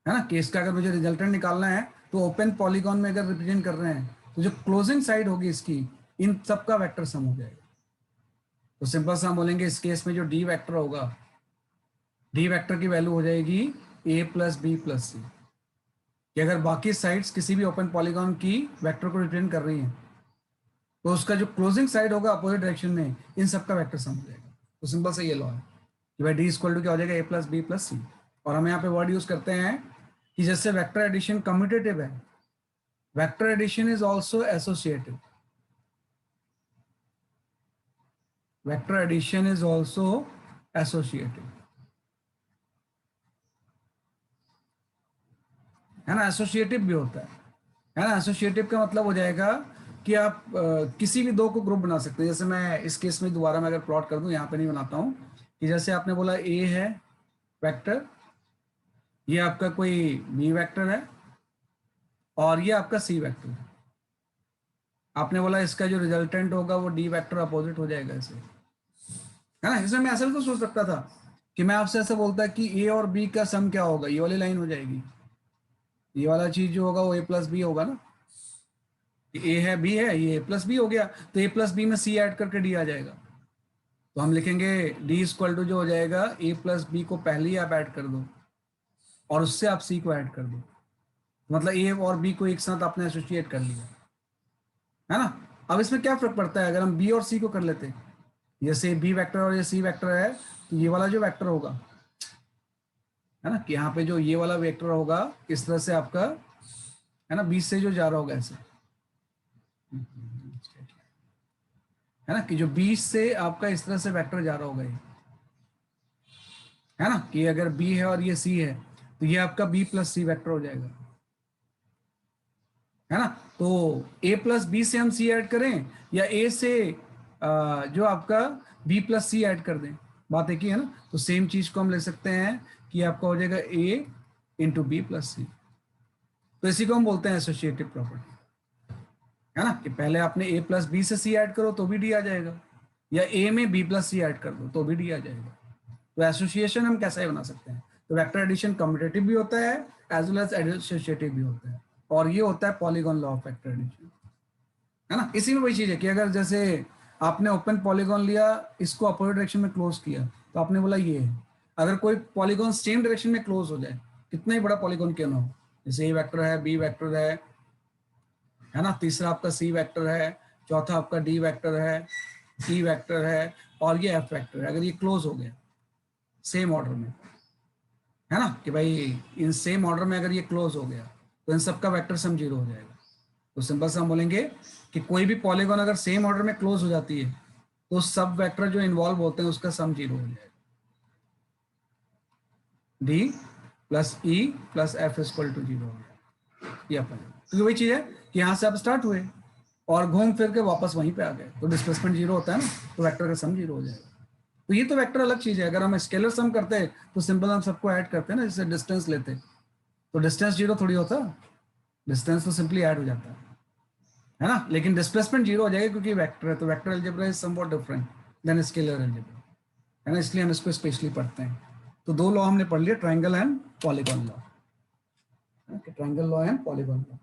ना, केस का अगर मुझे रिजल्टेंट निकालना है, तो ओपन पॉलीगॉन में अगर रिप्रेजेंट कर रहे हैं, तो जो क्लोजिंग साइड होगी इसकी, इन सब का वेक्टर सम हो जाएगा। तो सिंपल सा हम बोलेंगे इस केस में जो डी वेक्टर होगा, डी वेक्टर की वैल्यू हो जाएगी ए प्लस बी प्लस सी, कि अगर बाकी साइड्स किसी भी ओपन पॉलीगॉन की वेक्टर को रिप्रेजेंट कर रही हैं, तो उसका जो क्लोजिंग साइड होगा अपोजिट डायरेक्शन में, इन सब का वेक्टर सम हो जाएगा। तो सिंपल सा ये लॉ है कि भाई डी इक्वल टू क्या हो जाएगा, ए प्लस बी प्लस सी। और हम यहाँ पे वर्ड यूज करते हैं कि जैसे वेक्टर एडिशन कम्यूटेटिव है, vector addition is also associative. Vector addition is also associative, है ना. एसोसिएटिव भी होता है ना. एसोसिएटिव का मतलब हो जाएगा कि आप किसी भी दो को ग्रुप बना सकते हैं. जैसे मैं इस केस में दोबारा मैं अगर प्लॉट कर दूं, यहाँ पे नहीं बनाता हूँ, कि जैसे आपने बोला ए है वेक्टर, ये आपका कोई बी वेक्टर है, और ये आपका सी वेक्टर है. आपने बोला इसका जो रिजल्टेंट होगा वो डी वेक्टर अपोजिट हो जाएगा ऐसे, है ना. इसमें मैं ऐसा भी तो सोच सकता था कि मैं आपसे ऐसे बोलता कि ए और बी का सम क्या होगा, ये वाली लाइन हो जाएगी. ये वाला चीज जो होगा वो ए प्लस बी होगा ना. ए है बी है, ये ए प्लस बी हो गया, तो ए प्लस बी में सी ऐड करके डी आ जाएगा. तो हम लिखेंगे डी इक्वल टू जो हो जाएगा ए प्लस बी को पहले ही आप ऐड कर दो और उससे आप सी को ऐड कर दो. मतलब ए और बी को एक साथ आपने एसोसिएट कर लिया, है ना. अब इसमें क्या फर्क पड़ता है अगर हम बी और सी को कर लेते, जैसे बी वेक्टर और ये सी वेक्टर है, तो ये वाला जो वेक्टर होगा, है ना, कि यहाँ पे जो ये वाला वेक्टर होगा इस तरह से आपका, है ना, बीच से जो जा रहा होगा ऐसे, है ना, कि जो बीच से आपका इस तरह से वेक्टर जा रहा होगा ये, है ना, कि अगर बी है और ये सी है तो ये आपका बी प्लस सी वेक्टर हो जाएगा, है ना. तो ए प्लस बी से हम सी ऐड करें या ए से जो आपका बी प्लस सी ऐड कर दें, बात एक ही है ना. तो सेम चीज को हम ले सकते हैं कि आपका हो जाएगा ए इंटू बी प्लस सी. तो इसी को हम बोलते हैं एसोसिएटिव प्रॉपर्टी, है ना, कि पहले आपने ए प्लस बी से सी ऐड करो तो भी डी आ जाएगा, या ए में बी प्लस सी ऐड कर दो तो भी डी आ जाएगा. तो एसोसिएशन हम कैसा ही बना सकते हैं. तो वेक्टर एडिशन कम्यूटेटिव भी होता है एज वेल एज एसोसिएटिव भी होता है, और ये होता है polygon law of vector addition, है ना. इसी में वही चीज है कि अगर जैसे आपने ओपन पॉलीगॉन लिया, इसको अपोजिट डायरेक्शन में क्लोज किया, तो आपने बोला ये है. अगर कोई पॉलीगॉन सेम डायरेक्शन में क्लोज हो जाए, कितना ही बड़ा पॉलीगॉन क्यों ना हो, जैसे ए वेक्टर है, बी वेक्टर है ना, तीसरा आपका सी वेक्टर है, चौथा आपका डी वेक्टर है, ई वेक्टर है, और ये एफ वेक्टर है. अगर ये क्लोज हो गया सेम ऑर्डर में, है ना, कि भाई इन सेम ऑर्डर में अगर ये क्लोज हो गया, तो इन सबका वेक्टर सम जीरो हो जाएगा. तो सिंपल से हम बोलेंगे कि कोई भी पॉलीगॉन अगर सेम ऑर्डर में क्लोज हो जाती है, तो सब वेक्टर जो इन्वॉल्व होते हैं उसका सम जीरो हो जाएगा. D plus E plus F equal to zero हो गया. ये अपन, तो वही चीज है कि यहाँ से आप स्टार्ट हुए और घूम फिर के वापस वहीं पे आ गए, तो डिस्प्लेसमेंट जीरो होता है ना, तो वेक्टर का सम जीरो हो जाएगा. तो ये तो वेक्टर अलग चीज है. अगर हम स्केलर सम करते हैं तो सिंपल हम सबको ऐड करते हैं ना, जैसे डिस्टेंस लेते, तो डिस्टेंस जीरो थोड़ी होता, डिस्टेंस तो सिंपली ऐड हो जाता है ना. लेकिन डिस्प्लेसमेंट जीरो हो जाएगा क्योंकि वेक्टर है. तो vector algebra is somewhat different than scalar algebra, है ना, इसलिए हम इसको स्पेशली पढ़ते हैं. तो दो लॉ हमने पढ़ लिया, triangle and polygon law. Triangle law and polygon law.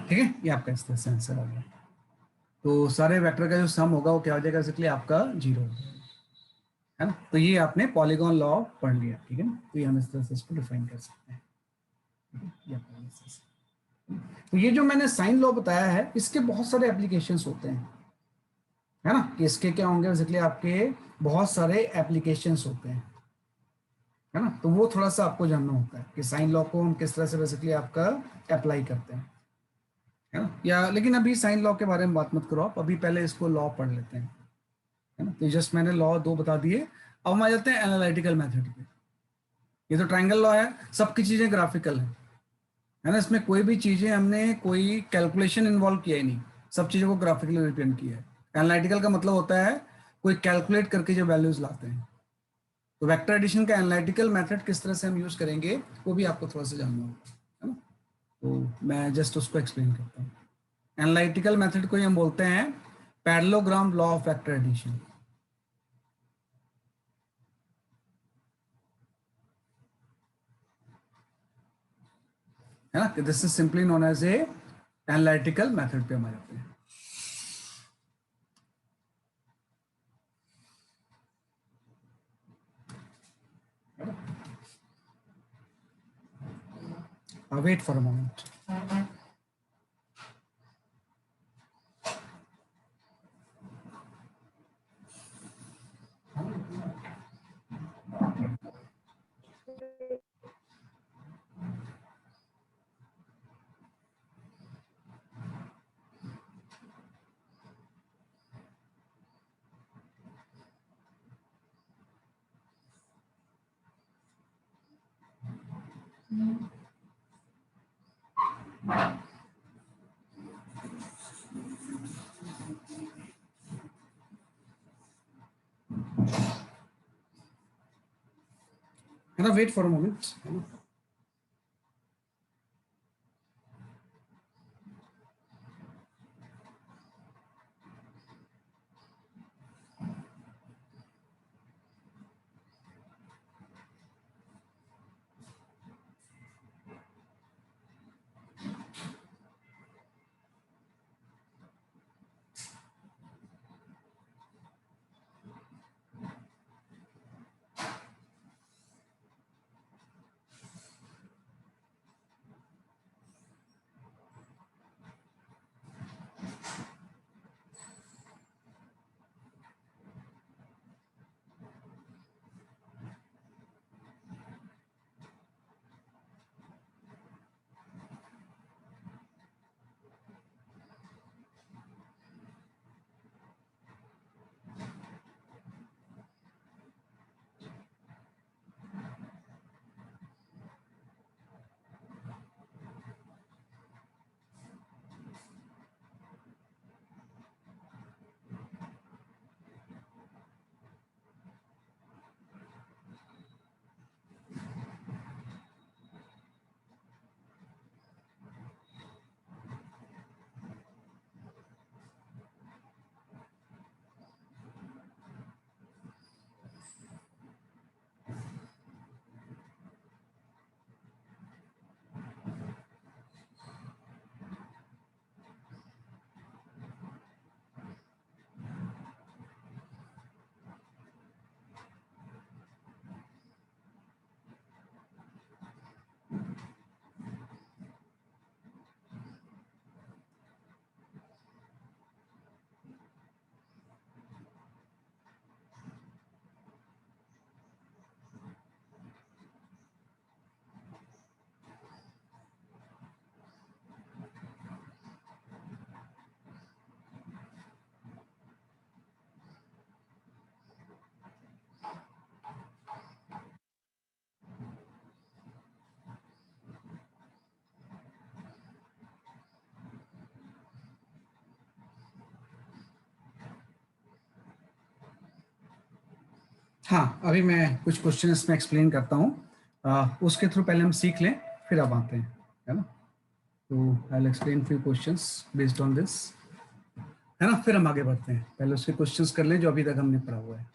ठीक है, ये आपका इस तरह से आंसर आ गया. तो सारे वेक्टर का जो सम होगा वो क्या हो जाएगा, बेसिकली आपका जीरो हो जाएगा, है ना. तो ये आपने पॉलीगॉन लॉ पढ़ लिया, ठीक है ना. तो ये हम इस तरह से इसको डिफाइन कर सकते हैं. तो ये जो मैंने साइन लॉ बताया है, इसके बहुत सारे एप्लीकेशंस होते हैं, है ना, कि इसके क्या होंगे, बेसिकली आपके बहुत सारे एप्लीकेशंस होते हैं, है ना. तो वो थोड़ा सा आपको जानना होता है कि साइन लॉ को हम किस तरह से बेसिकली आपका अप्लाई करते हैं. है ना। या लेकिन अभी साइन लॉ के बारे में बात मत करो आप, अभी पहले इसको लॉ पढ़ लेते हैं, है ना। तो जस्ट मैंने लॉ 2 बता दिए। अब हम आ जाते हैं एनालिटिकल मेथड पे। ये तो ट्रायंगल लॉ है, सबकी चीजें ग्राफिकल है ना। इसमें कोई भी चीजें हमने कोई कैलकुलेशन इन्वॉल्व किया ही नहीं, सब चीजों को ग्राफिकली रिप्रेजेंट किया है। एनालिटिकल का मतलब होता है कोई कैलकुलेट करके जो वैल्यूज लाते हैं। तो वेक्टर एडिशन का एनालिटिकल मेथड किस तरह से हम यूज करेंगे वो भी आपको थोड़ा सा जानना होगा, है ना। तो मैं जस्ट उसको एक्सप्लेन करता हूँ। एनालिटिकल मेथड को हम बोलते हैं parallelogram law of vector addition, है ना। This is simply known as a analytical method पे हम आ जाते हैं। Wait for a moment. है ना, वेट फॉर अ मोमेंट, है ना। हाँ, अभी मैं कुछ क्वेश्चन इसमें एक्सप्लेन करता हूँ, उसके थ्रू पहले हम सीख लें, फिर अब आते हैं, है ना। तो I will explain few questions based on this, है ना। फिर हम आगे बढ़ते हैं, पहले उसके क्वेश्चंस कर लें जो अभी तक हमने पढ़ा हुआ है।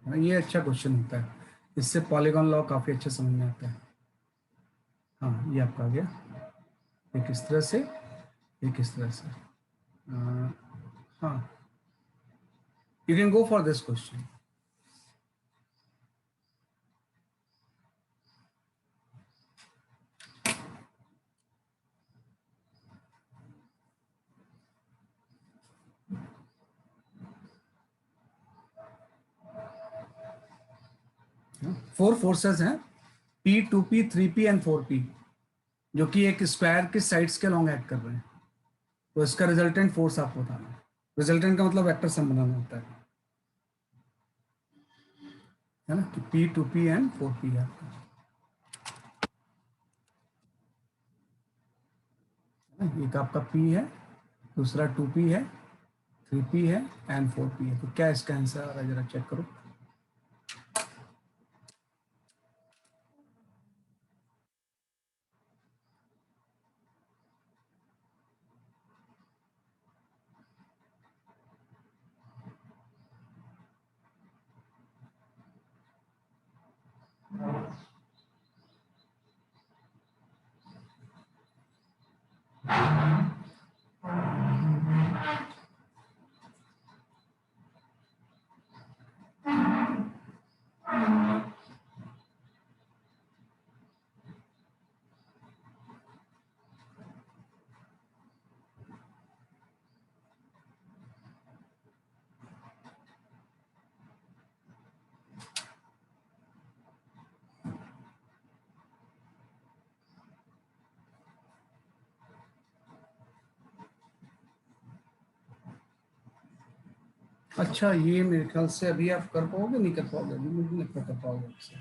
हाँ, ये अच्छा क्वेश्चन होता है, इससे पॉलीगॉन लॉ काफी अच्छे समझ में आता है। हाँ, ये आपका आ गया, एक इस तरह से, एक इस तरह से। हाँ, you can go for this question. 4 forces हैं, P, 2P, 3P and 4P, जो कि एक स्क्वायर के साइड्स के लॉन्ग एक्ट कर रहे हैं। तो इसका रिजल्टेंट फोर्स आपको बताना है। रिजल्टेंट का मतलब वेक्टर सम बनाना होता है ना, कि P, 2P एंड 4P है आपका, है ना? एक आपका P है, दूसरा 2P है, 3P है एंड 4P है। तो क्या इसका आंसर आ रहा है, जरा चेक करो। अच्छा, ये मेरे ख्याल से अभी आप कर पाओगे, नहीं कर पाओगे, अभी मुझे नहीं कर पाओगे आपसे।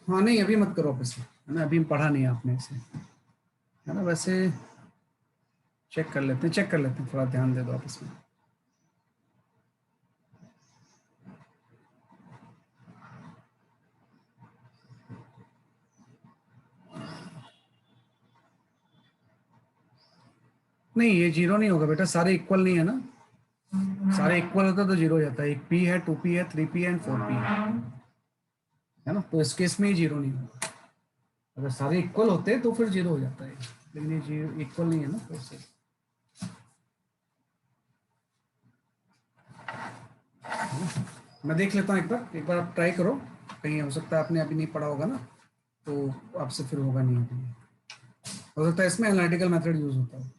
हाँ नहीं, अभी मत करो वापस से, है ना, अभी पढ़ा नहीं आपने इसे, है ना। वैसे चेक कर लेते हैं, चेक कर लेते हैं, थोड़ा ध्यान दे दो आप इसमें। नहीं, ये जीरो नहीं होगा बेटा, सारे इक्वल नहीं है ना, सारे इक्वल होता तो जीरो हो जाता है। एक P है, 2P है, 3P एंड 4P है ना, तो इस केस में ही जीरो नहीं होगा। अगर सारे इक्वल होते तो फिर जीरो हो जाता है, लेकिन ये जीरो इक्वल नहीं है ना, तो इससे मैं देख लेता हूँ एक बार आप ट्राई करो, कहीं हो सकता है आपने अभी नहीं पढ़ा होगा ना, तो आपसे फिर होगा नहीं अभी, हो सकता है इसमें एनालिटिकल मेथड यूज होता है।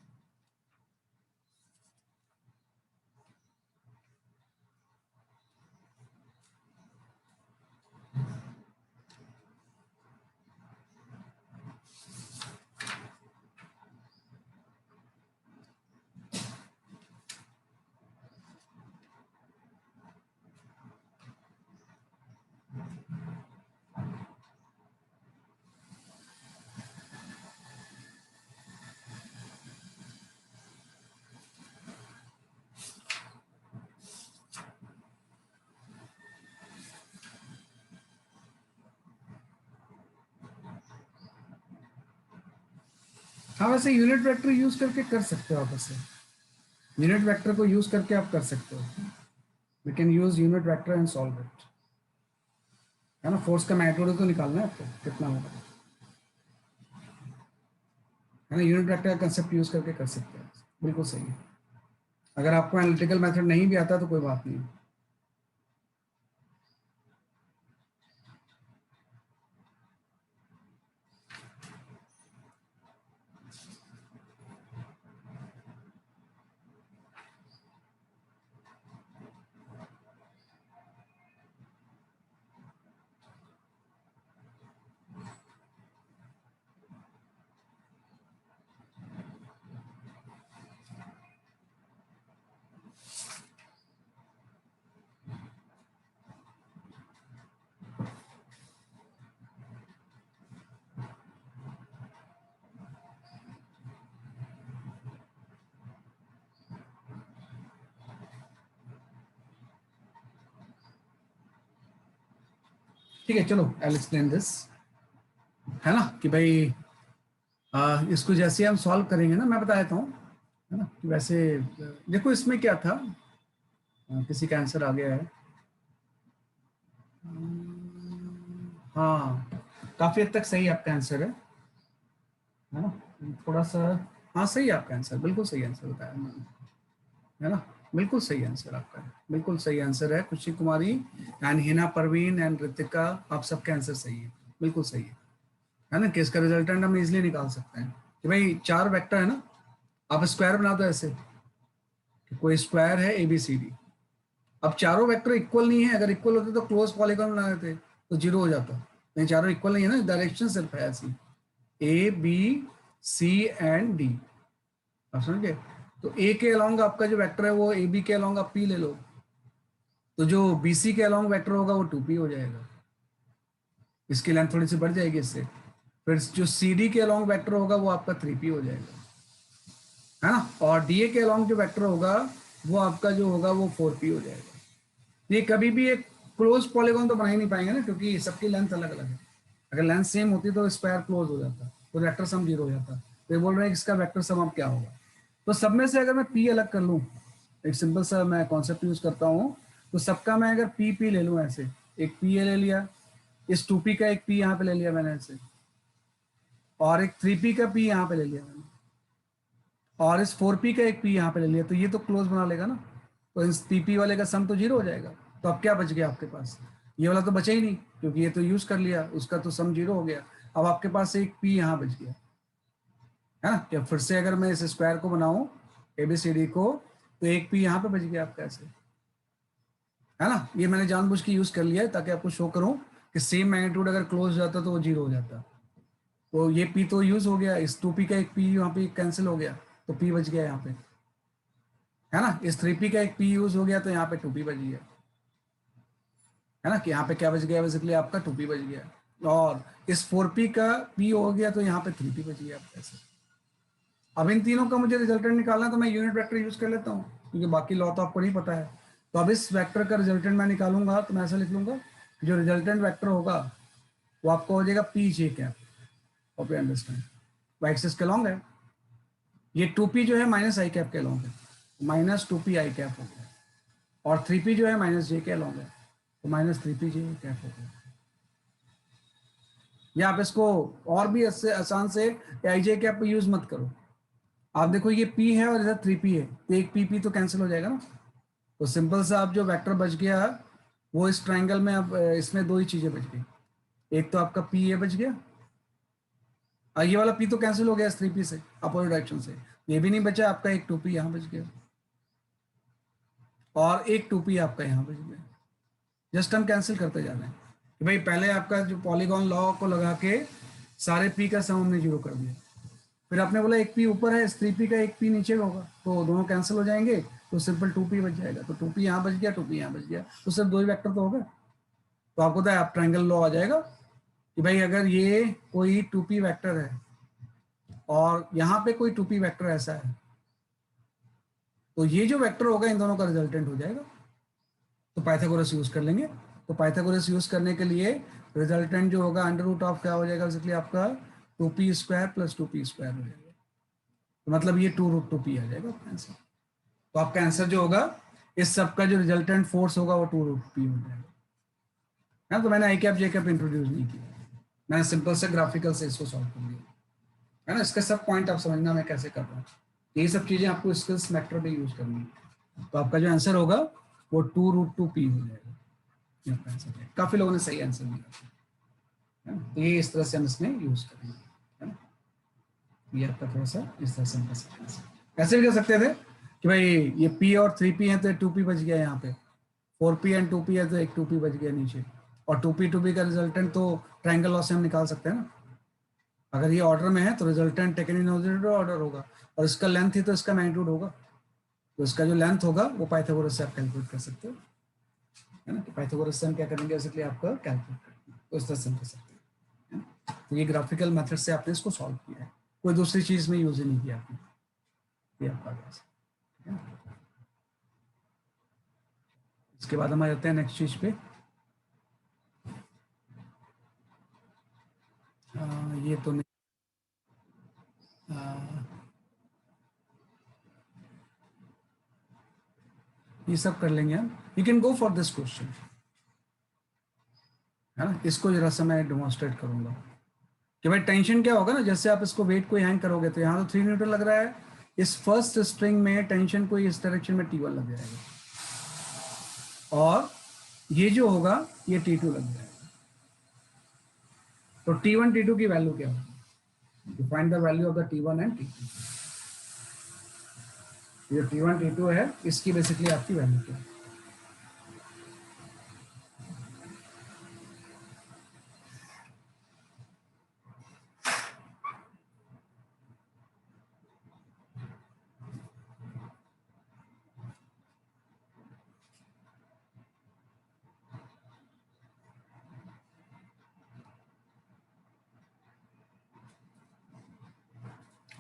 हाँ, वैसे यूनिट वेक्टर यूज करके कर सकते हो आप, वैसे यूनिट वेक्टर को यूज करके आप कर सकते हो। We can use unit vector and solve it, है ना। फोर्स का मैग्नीट्यूड तो निकालना है आपको, कितना होगा, है ना। यूनिट वेक्टर का कंसेप्ट यूज करके कर सकते हैं, बिल्कुल सही है। अगर आपको एनालिटिकल मेथड नहीं भी आता तो कोई बात नहीं। ठीक है, चलो आई विल एक्सप्लेन दिस, है ना, कि भाई इसको जैसे हम सॉल्व करेंगे ना, मैं बता देता हूँ, है ना, कि वैसे देखो इसमें क्या था, किसी का आंसर आ गया है। हाँ, काफी हद तक सही आपका आंसर है ना, थोड़ा सा, हाँ सही है आपका आंसर, बिल्कुल सही आंसर बताया मैंने, है ना, बिल्कुल सही आंसर आपका है, बिल्कुल सही आंसर है। खुशी कुमारी एंड हिना परवीन एंड ऋतिका, आप सबके आंसर सही है, बिल्कुल सही है ना। केस का रिजल्टेंट हम इजिली निकाल सकते हैं कि भाई 4 वेक्टर है ना, आप स्क्वायर बना दो ऐसे कि कोई स्क्वायर है ABCD, अब चारों वेक्टर इक्वल नहीं है, अगर इक्वल होते तो क्लोज पॉलीगॉन बना देते तो जीरो हो जाता, नहीं चारों इक्वल नहीं है ना, डायरेक्शन सिर्फ है ऐसी, A B C and D, आप समझ गए। तो ए के अलोंग आपका जो वेक्टर है वो ए बी के अलोंग आप पी ले लो, तो जो बी सी के अलोंग वेक्टर होगा वो टू पी हो जाएगा, इसकी लेंथ थोड़ी सी बढ़ जाएगी इससे। फिर जो सी डी के अलोंग वेक्टर होगा वो आपका थ्री पी हो जाएगा, है ना। और डी ए के अलोंग जो वेक्टर होगा वो आपका जो होगा वो फोर पी हो जाएगा। ये कभी भी एक क्लोज पॉलीगॉन तो बना ही नहीं पाएंगे ना, क्योंकि सबकी लेंथ अलग अलग है। अगर लेंथ सेम होती तो स्क्वायर क्लोज हो जाता, तो वेक्टर सम जीरो हो जाता। तो ये बोल रहे हैं कि इसका वेक्टर सम अब क्या होगा। तो सब में से अगर मैं पी अलग कर लूँ, एक सिंपल सा मैं कॉन्सेप्ट यूज करता हूँ, तो सबका मैं अगर पी पी ले लूँ ऐसे, एक पी ए ले लिया, इस टू पी का एक पी यहाँ पे ले लिया मैंने ऐसे, और एक थ्री पी का पी यहाँ पे ले लिया मैंने, और इस फोर पी का एक पी यहाँ पे ले लिया, तो ये तो क्लोज बना लेगा ना। तो इस पी पी वाले का सम तो जीरो हो जाएगा। तो अब क्या बच गया आपके पास, ये वाला तो बचा ही नहीं, क्योंकि ये तो यूज कर लिया, उसका तो सम जीरो हो गया। अब आपके पास एक पी यहाँ बच गया, है ना। क्या फिर से अगर मैं इस स्क्वायर को बनाऊं एबीसीडी को, तो एक पी यहाँ पे बच गया आपका ऐसे, है ना। ये मैंने जानबूझ के यूज कर लिया है ताकि आपको शो करूं कि सेम मैग्नीट्यूड अगर क्लोज हो जाता तो वो जीरो हो जाता। तो ये पी तो यूज हो गया, इस टू पी का एक पी यहाँ पे कैंसिल हो गया, तो पी बच गया यहाँ पे, है ना। इस थ्री पी का एक पी यूज हो गया तो यहाँ पे टू पी बच गया, है ना। कि यहाँ पे क्या बच गया, बेसिकली आपका टू पी बच गया। और इस फोर पी का पी हो गया तो यहाँ पे थ्री पी बच गया आपका ऐसे। अब इन तीनों का मुझे रिजल्टेंट निकालना है, तो मैं यूनिट वेक्टर यूज कर लेता हूँ, क्योंकि बाकी लॉ तो आपको नहीं पता है। तो अब इस वेक्टर का रिजल्टेंट मैं निकालूंगा, तो मैं ऐसा लिख लूंगा, जो रिजल्टेंट वेक्टर होगा वो आपको हो जाएगा P J cap, hope you understand, वो एक्सिस के लॉन्ग है। ये टू पी जो है माइनस आई कैप के लॉन्ग है, minus two P I cap हो गया। और थ्री पी जो है माइनस जे के लॉन्ग है, तो माइनस थ्री पी जे कैप हो गया। या आप इसको और भी आसान से आई जे कैप यूज मत करो। आप देखो ये P है और इधर थ्री पी है, तो एक पी तो कैंसिल हो जाएगा ना। तो सिंपल सा आप जो वेक्टर बच गया वो इस ट्राइंगल में, अब इसमें दो ही चीजें बच गई, एक तो आपका पी ए बच गया, और ये वाला पी तो कैंसिल हो गया इस थ्री पी से अपोजिट डायरेक्शन से, ये भी नहीं बचा आपका, एक टू पी यहाँ बच गया और एक टू पी आपका यहाँ बच गया। जस्ट हम कैंसिल करते जा रहे हैं कि भाई पहले आपका जो पॉलीगॉन लॉ को लगा के सारे पी का सम हमने जीरो कर दिया, फिर आपने बोला एक पी ऊपर है, इस थ्री पी का एक पी नीचे होगा, तो दोनों कैंसिल हो जाएंगे, तो सिंपल टू पी बच जाएगा। तो टू पी यहाँ बच गया, टू पी यहाँ बच गया, तो सिर्फ दो ही वेक्टर तो होगा। तो आपको तो आप ट्रायंगल लॉ आ जाएगा कि भाई अगर ये कोई टू पी वैक्टर है और यहाँ पे कोई टू पी वैक्टर ऐसा है, तो ये जो वेक्टर होगा इन दोनों का रिजल्टेंट हो जाएगा। तो पाइथागोरस यूज कर लेंगे। तो पाइथागोरस यूज करने के लिए रिजल्टेंट जो होगा अंडर रूट ऑफ क्या हो जाएगा, बेसिकली आपका two P square plus two P square हो जाएगा। तो मतलब ये टू रूट टू पी आ जाएगा आपका आंसर। तो आपका आंसर जो होगा इस सब का जो रिजल्टेंट फोर्स होगा वो टू रूट पी हो जाएगा। है तो मैंने आई कैप जे कैप इंट्रोड्यूस नहीं किया, मैंने सिंपल से ग्राफिकल से इसको सॉल्व कर लिया, है ना। इसका सब पॉइंट आप समझना मैं कैसे कर रहा हूँ, ये सब चीजें आपको स्किल्स मैटर पे यूज करनी है। तो आपका जो आंसर होगा वो टू रूट टू पी हो जाएगा, ये आपका आंसर है। काफी लोगों ने सही आंसर दिया है, तो ये इस तरह से हम इसमें यूज करेंगे, है ना। ये आपका थोड़ा सा इस तरह से हम कर सकते हैं। ऐसे भी कर सकते थे कि भाई ये पी और थ्री पी है तो टू पी बच गया, यहाँ पे four P and two P है तो एक टू पी बच गया नीचे, और टू पी का रिजल्टेंट तो ट्रायंगल लॉ से हम निकाल सकते हैं ना। अगर ये ऑर्डर में है तो रिजल्टेंट टेकन इन ऑर्डर होगा, और इसका लेंथ ही तो इसका मैग्नीट्यूड होगा, तो इसका जो लेंथ होगा वो पाइथागोरस से आप कैलकुलेट कर सकते हो, है ना। तो पाइथागोरस से हम क्या करेंगे, बेसिकली आपका कैलकुलेट करेंगे, तो इस तरह से हम कर सकते हैं, है ना? तो ये ग्राफिकल मेथड से आपने इसको सॉल्व किया है, कोई दूसरी चीज में यूज ही नहीं किया आपने, ये आपका आंसर, ठीक है। इसके बाद हम आ जाते हैं नेक्स्ट चीज पे। ये तो नहीं, ये सब कर लेंगे हम। You can go for this question, है ना। इसको जरा सा मैं डेमोन्स्ट्रेट करूंगा कि भाई टेंशन क्या होगा ना, जैसे आप इसको वेट को हैंग करोगे तो यहाँ तो 3 न्यूटन लग रहा है, इस फर्स्ट स्ट्रिंग में टेंशन को इस डायरेक्शन में T1 लग जाएगा, और ये जो होगा ये T2 लग जाएगा। तो T1 T2 की वैल्यू क्या होगी, find the value of the T1 and T2। ये T1 T2 है, इसकी बेसिकली आपकी वैल्यू क्या है।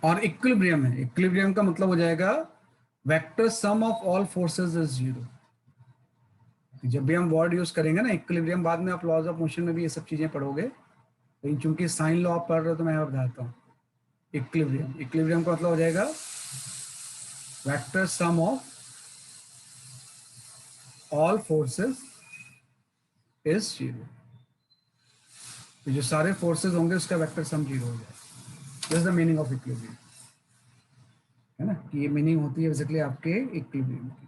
और इक्विलिब्रियम है, इक्विलिब्रियम का मतलब हो जाएगा vector sum of all forces is zero. जब भी हम वर्ड यूज करेंगे ना इक्विलिब्रियम, बाद में आप लॉज ऑफ मोशन में भी ये सब चीजें पढ़ोगे, लेकिन चूंकि साइन लॉ आप पढ़ रहे हो तो मैं बताता हूँ। इक्विलिब्रियम, इक्विलिब्रियम का मतलब हो जाएगा vector sum of all forces is zero. तो जो सारे फोर्सेस होंगे उसका वेक्टर सम जीरो हो जाएगा। This is the meaning of equilibrium, है ना, कि ये मीनिंग होती है बेसिकली आपके इक्विलिब्रियम की।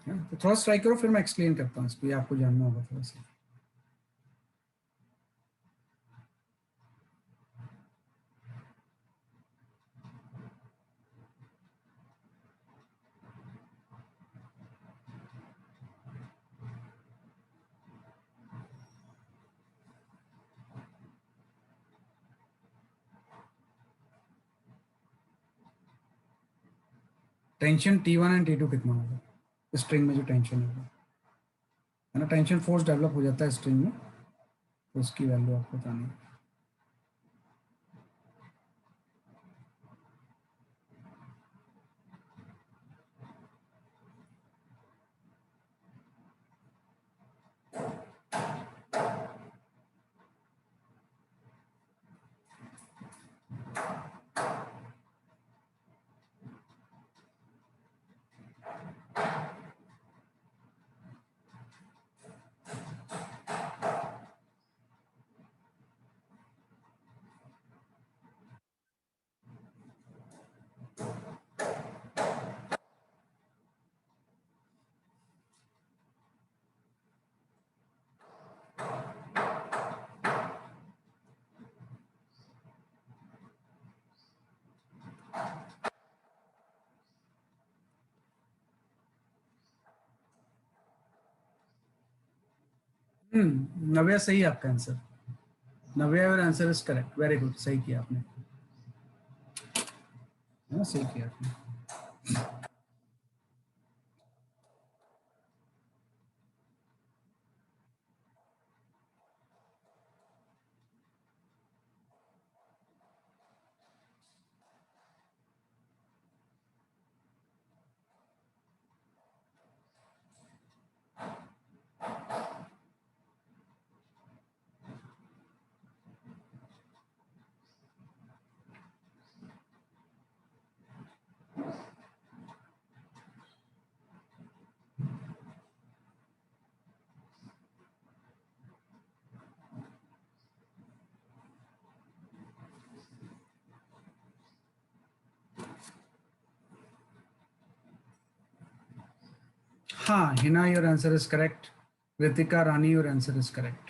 तो थोड़ा ट्राई करो, फिर मैं एक्सप्लेन करता हूँ इसको, ये आपको जानना होगा थोड़ा सा। टेंशन T1 एंड T2 कितना होगा स्ट्रिंग में, जो टेंशन होगा, है ना, टेंशन फोर्स डेवलप हो जाता है स्ट्रिंग में, तो उसकी वैल्यू आपको बतानी है। नव्या सही है आपका answer, Navya your answer is correct, very good, सही किया आपने, है ना, सही किया आपने। हाँ, Hina your answer is correct, Ritika Rani your answer is correct.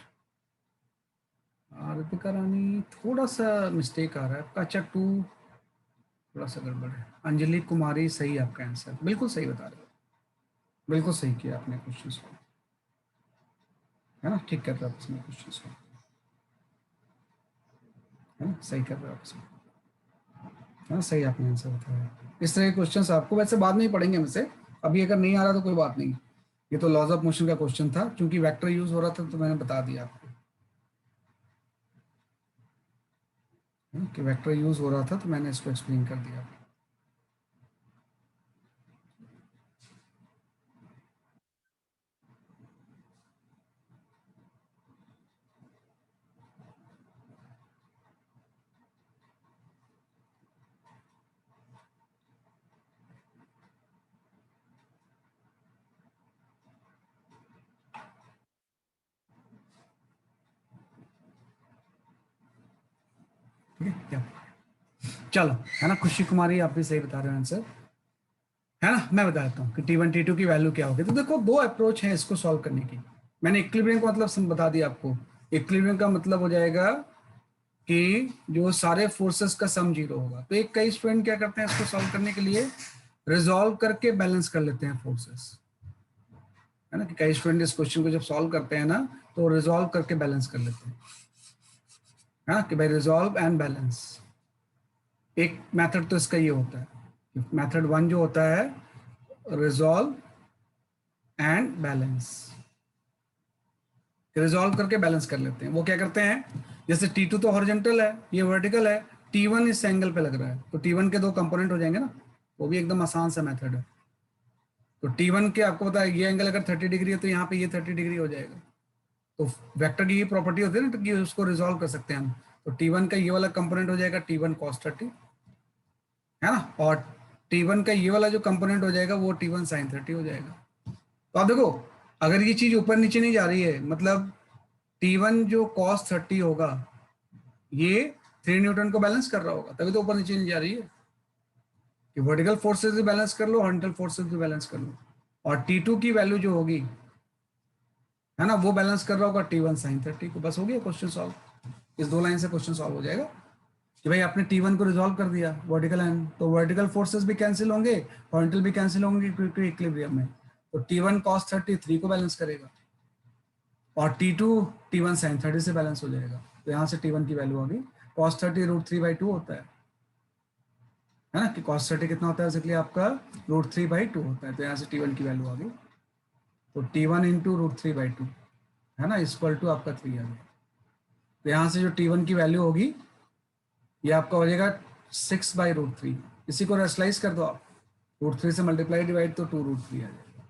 Ritika Rani थोड़ा सा मिस्टेक आ रहा है आपका, अच्छा 2 थोड़ा सा गड़बड़ है। अंजलि कुमारी सही आपका आंसर, बिल्कुल सही बता रहे हो, बिल्कुल सही किया आपने क्वेश्चन को, है ना, ठीक कर रहे हो आप इसमें क्वेश्चन को, है ना, सही कर रहे हो आप इसमें, है ना, सही आपने आंसर बताया। इस तरह के क्वेश्चन आपको वैसे बाद में ही पढ़ेंगे हमसे, अभी अगर नहीं आ रहा तो कोई बात नहीं, ये तो लॉज ऑफ मोशन का क्वेश्चन था, क्योंकि वेक्टर यूज हो रहा था तो मैंने बता दिया आपको, है ना, कि वेक्टर यूज हो रहा था तो मैंने इसको एक्सप्लेन कर दिया। ठीक है क्या, चलो, है ना, खुशी कुमारी आप भी सही बता रहे हो आंसर, है ना। मैं बता देता हूँ कि T1 T2 की वैल्यू क्या होगी। तो देखो, दो अप्रोच है इसको सॉल्व करने की। मैंने इक्विलिब्रियम का मतलब बता दिया आपको। इक्विलिब्रियम का मतलब हो जाएगा कि जो सारे फोर्सेस का सम जीरो होगा। तो एक कई स्टूडेंट क्या करते हैं इसको सॉल्व करने के लिए, रिजॉल्व करके बैलेंस कर लेते हैं फोर्सेस, है ना, कि कई स्टूडेंट इस क्वेश्चन को जब सॉल्व करते हैं ना तो रिजॉल्व करके बैलेंस कर लेते हैं, हाँ, कि भाई रिजॉल्व एंड बैलेंस। एक मेथड तो इसका ये होता है, मेथड 1 जो होता है रिजॉल्व एंड बैलेंस, रिजॉल्व करके बैलेंस कर लेते हैं। वो क्या करते हैं, जैसे T2 तो हॉरिजॉन्टल है, ये वर्टिकल है, T1 इस एंगल पे लग रहा है, तो T1 के दो कंपोनेंट हो जाएंगे ना, वो भी एकदम आसान सा मेथड है। तो T1 के आपको पता है ये एंगल अगर 30 डिग्री है तो यहाँ पे ये 30 डिग्री हो जाएगा। तो वेक्टर की ये प्रॉपर्टी होती है ना, तो कि उसको रिजॉल्व कर सकते हैं हम। तो T1 का ये वाला कंपोनेंट हो जाएगा T1 cos 30, है ना, और T1 का ये वाला जो कंपोनेंट हो जाएगा वो T1 sin 30 हो जाएगा। तो आप देखो, अगर ये चीज ऊपर नीचे नहीं जा रही है, मतलब T1 जो cos 30 होगा ये 3 न्यूटन को बैलेंस कर रहा होगा, तभी तो ऊपर नीचे नहीं जा रही है। कि वर्टिकल फोर्सेस भी बैलेंस कर लो, हॉरिजॉन्टल फोर्सेस भी बैलेंस कर लो, और T2 की वैल्यू जो होगी, है ना, वो बैलेंस कर रहा होगा T1 sin 30 को। बस हो गया क्वेश्चन सॉल्व। इस दो लाइन से क्वेश्चन सॉल्व हो जाएगा कि भाई आपने T1 को रिजॉल्व कर दिया वर्टिकल एंड, तो वर्टिकल फोर्सेस भी कैंसिल होंगे, हॉरिजॉन्टल भी कैंसिल होंगे क्योंकि इक्विलिब्रियम में। तो T1 cos 30 3 को बैलेंस करेगा, और T2 T1 sin 30 से बैलेंस हो जाएगा। तो यहाँ से T1 की वैल्यू आ गई, cos 30 √3/2 होता है ना, कि cos 30 कितना होता है बेसिकली आपका √3/2 होता है। तो यहाँ से T1 की वैल्यू आ गई, तो T1 इंटू √3/2, है ना, इक्वल टू आपका 3 आ गया। तो यहाँ से जो T1 की वैल्यू होगी ये आपका हो जाएगा 6/√3। इसी को रेशनलाइज कर दो आप, √3 से मल्टीप्लाई डिवाइड, तो 2√3 आ जाएगा।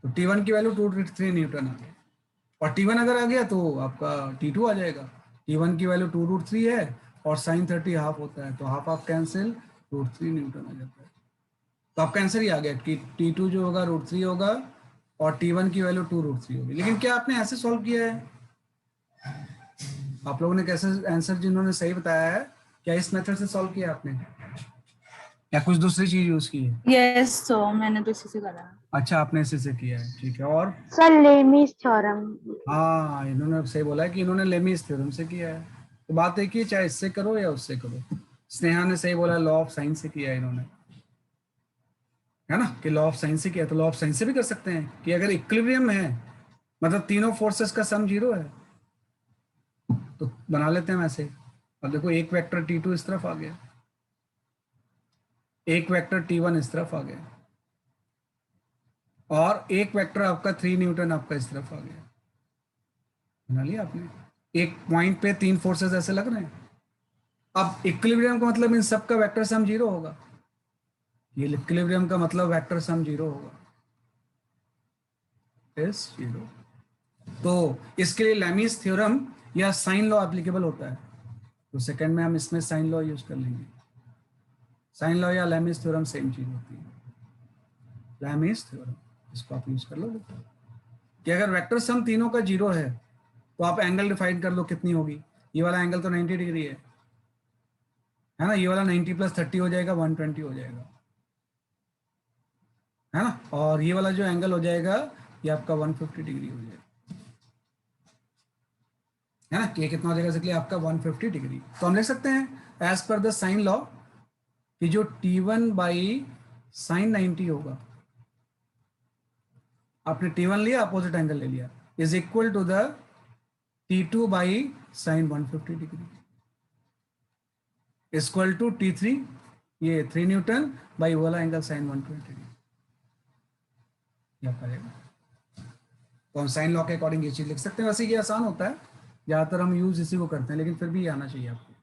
तो T1 की वैल्यू 2√3 न्यूटन आ गया, और T1 अगर आ गया तो आपका T2 आ जाएगा। T1 की वैल्यू 2√3 है, और sin 30 हाफ होता है, तो हाफ हाफ कैंसिल, √3 न्यूटन आ जाता है। तो आपका आंसर ही आ गया कि T2 जो होगा √3 होगा, और T1 की वैल्यू 2√3 होगी। लेकिन क्या आपने ऐसे सॉल्व किया है? आप लोगों ने कैसे आंसर जिन्होंने सही बताया है, क्या इस मेथड से सॉल्व किया आपने, या कुछ दूसरी चीज यूज की है? यस, तो मैंने तो इसी से करा। अच्छा, आपने इसी से किया है, ठीक है। और सर लेमीज थ्योरम। हाँ, इन्होंने सही बोला है कि इन्होंने लेमीज थ्योरम से किया है। तो बात एक ही, चाहे इससे करो या उससे करो। स्नेहा ने सही बोला, लॉ ऑफ साइंस से किया है इन्होंने, है ना, कि लॉ ऑफ साइंस से किया। तो लॉ ऑफ साइंस से भी कर सकते हैं कि अगर इक्विलिब्रियम है, मतलब तीनों फोर्सेस का सम 0 है, तो बना लेते हैं वैसे। अब देखो, एक वेक्टर T2 इस तरफ आ गया, एक वेक्टर T1 इस तरफ आ गया, और एक वेक्टर आपका 3 न्यूटन आपका इस तरफ आ गया। बना लिया आपने, एक पॉइंट पे 3 फोर्सेस ऐसे लग रहे हैं। अब इक्विलिब्रियम का मतलब इन सब का वेक्टर सम 0 होगा, ये इक्विलिब्रियम का मतलब वेक्टर सम 0 होगा, इज 0। तो इसके लिए लैमीज थ्योरम या साइन लॉ एप्लीकेबल होता है। तो सेकंड में हम इसमें साइन लॉ यूज कर लेंगे। साइन लॉ या लैमीज थ्योरम सेम चीज होती है, लैमीज थ्योरम, इसको आप यूज कर लोगे कि अगर वेक्टर सम तीनों का 0 है, तो आप एंगल डिफाइन कर लो कितनी होगी। ये वाला एंगल तो 90 डिग्री है ना, ये वाला 90 + 30 हो जाएगा, 120 हो जाएगा, है ना, और ये वाला जो एंगल हो जाएगा ये आपका 150 डिग्री हो जाएगा, है ना, कि ये कितना हो जाएगा इसलिए आपका 150 डिग्री। तो हम लिख सकते हैं as per the sign law कि जो T1/sin 90 होगा, आपने T1 लिया, अपोजिट एंगल ले लिया, is equal to the T2/sin 150 degree equal to T3, ये 3 न्यूटन बाई वाला एंगल sin 120 डिग्री। क्या करेगा, तो हम साइन लॉ के अकॉर्डिंग ये चीज लिख सकते हैं। वैसे ये आसान होता है, ज्यादातर हम यूज इसी को करते हैं, लेकिन फिर भी ये आना चाहिए आपको।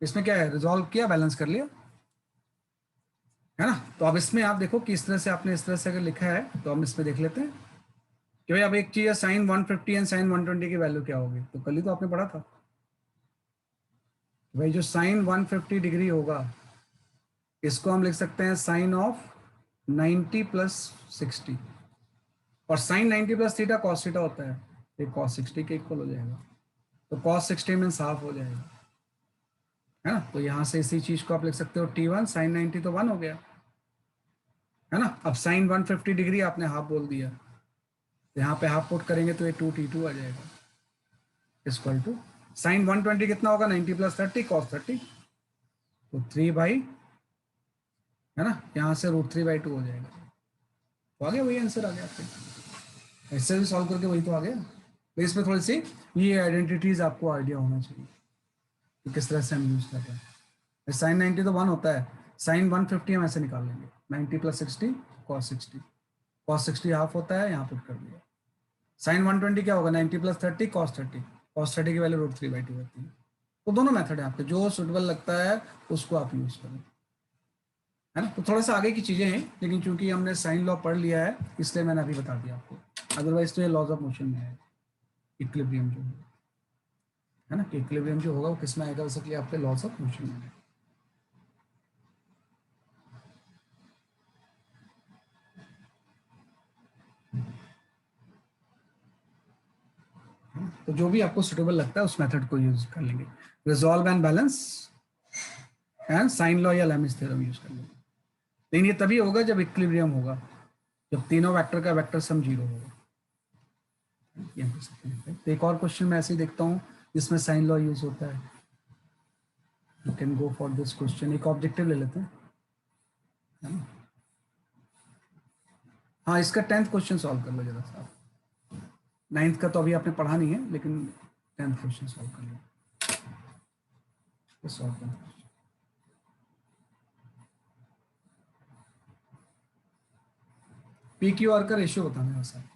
इसमें क्या है, रिजॉल्व किया, बैलेंस कर लिया, है ना। तो अब इसमें आप देखो कि इस तरह से आपने इस तरह से अगर लिखा है, तो हम इसमें देख लेते हैं कि भाई अब एक चीज है sin 150 एंड sin 120 की वैल्यू क्या होगी। तो कल ही तो आपने पढ़ा था, भाई जो sin 150 डिग्री होगा इसको हम लिख सकते हैं साइन ऑफ 90 + 60, और sin 90 + थीटा cos थीटा होता है, ये cos 60 के इक्वल हो जाएगा। तो cos 60 मीन्स हाफ हो जाएगा, है ना। तो यहाँ से इसी चीज को आप लिख सकते हो T1 sin 90 तो 1 हो गया, है ना। अब sin 150 डिग्री आपने हाफ बोल दिया, तो यहाँ पे हाफ पुट करेंगे तो ये 2T2 आ जाएगा, इक्वल टू sin 120 कितना होगा, 90 + 30 cos 30, तो 3 बाई, है ना, यहाँ से √3/2 हो जाएगा। तो आ गया, वही आंसर आ गया आपके। ऐसे भी सॉल्व करके वही तो आ गया। तो इसमें थोड़ी सी ये आइडेंटिटीज आपको आइडिया होना चाहिए कि किस तरह से हम यूज करते हैं। sin 90 तो 1 होता है, sin 150 हम ऐसे निकाल लेंगे, 90 + 60 cos 60, cos 60 हाफ होता है, यहाँ पुट कर दिया। sin 120 क्या होगा, 90 प्लस 30 cos 30, cos 30 की वैल्यू √3/2 होती है। तो दोनों मेथड है आपके, जो सुटेबल लगता है उसको आप यूज करें, है ना। तो थोड़ा सा आगे की चीजें हैं, लेकिन चूंकि हमने साइन लॉ पढ़ लिया है इसलिए मैंने अभी बता दिया आपको, अदरवाइज तो ये लॉज ऑफ मोशन में है, इक्विलिब्रियम जो है ना, इक्विलिब्रियम जो होगा वो किस में आएगा, बेसिकली आपके लॉज ऑफ मोशन में है। तो जो भी आपको सुटेबल लगता है उस मेथड को यूज कर लेंगे, resolve and balance and sine law या लेमिस थ्योरम यूज कर लेंगे। लेकिन ये तभी होगा जब इक्विलिब्रियम होगा, जब तीनों वेक्टर का वेक्टर सम 0 होगा। ये हम कर सकते हैं। तो एक और क्वेश्चन मैं ऐसे ही देखता हूँ जिसमें साइन लॉ यूज होता है, you can go for this question. एक ऑब्जेक्टिव ले लेते हैं, है ना? हाँ, इसका 10th क्वेश्चन सॉल्व कर लो जरा सा। 9th का तो अभी आपने पढ़ा नहीं है, लेकिन 10th क्वेश्चन सॉल्व कर लो, सॉल्व कर लो। पी क्यू आर का रेशियो बताना है sir.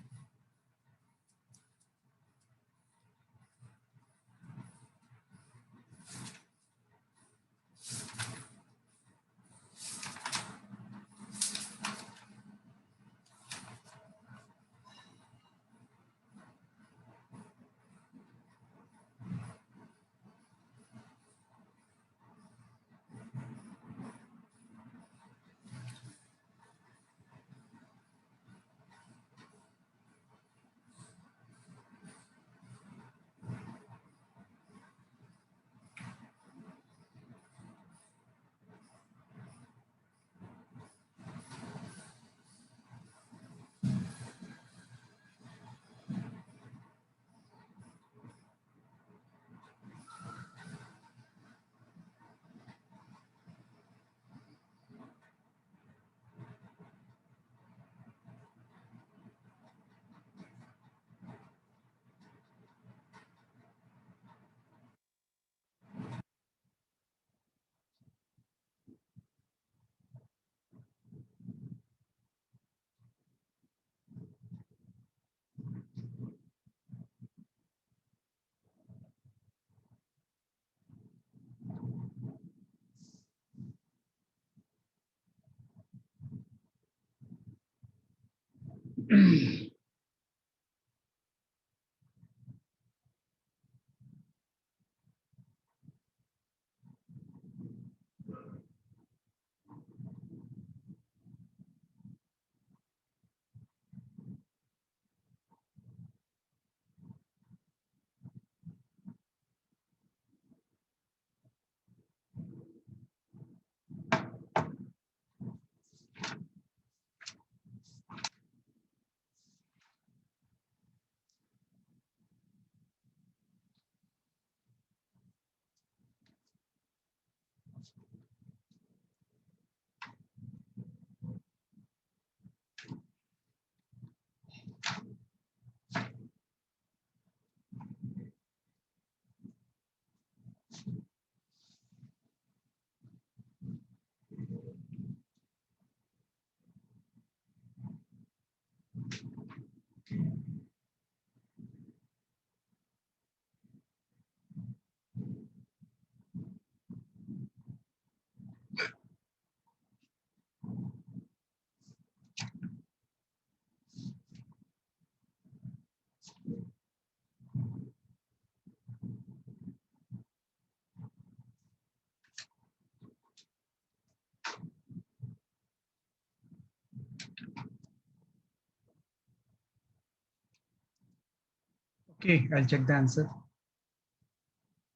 Okay, I check the answer.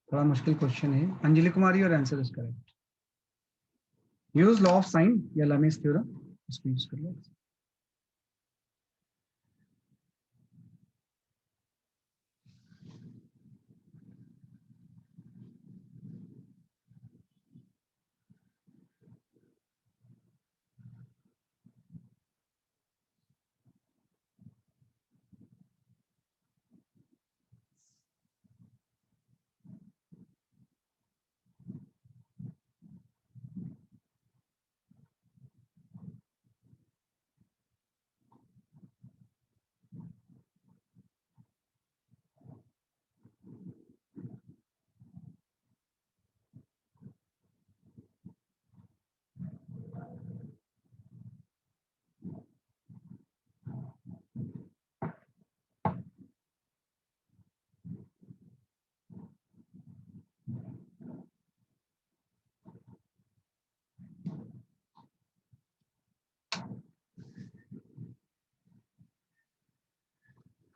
थोड़ा मुश्किल क्वेश्चन है। अंजलि कुमारी, और answer is correct. Use law of sine या लेमिस थ्योरम, इसको यूज कर लो।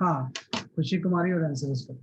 हाँ, खुशी कुमारी और आंसर उसका।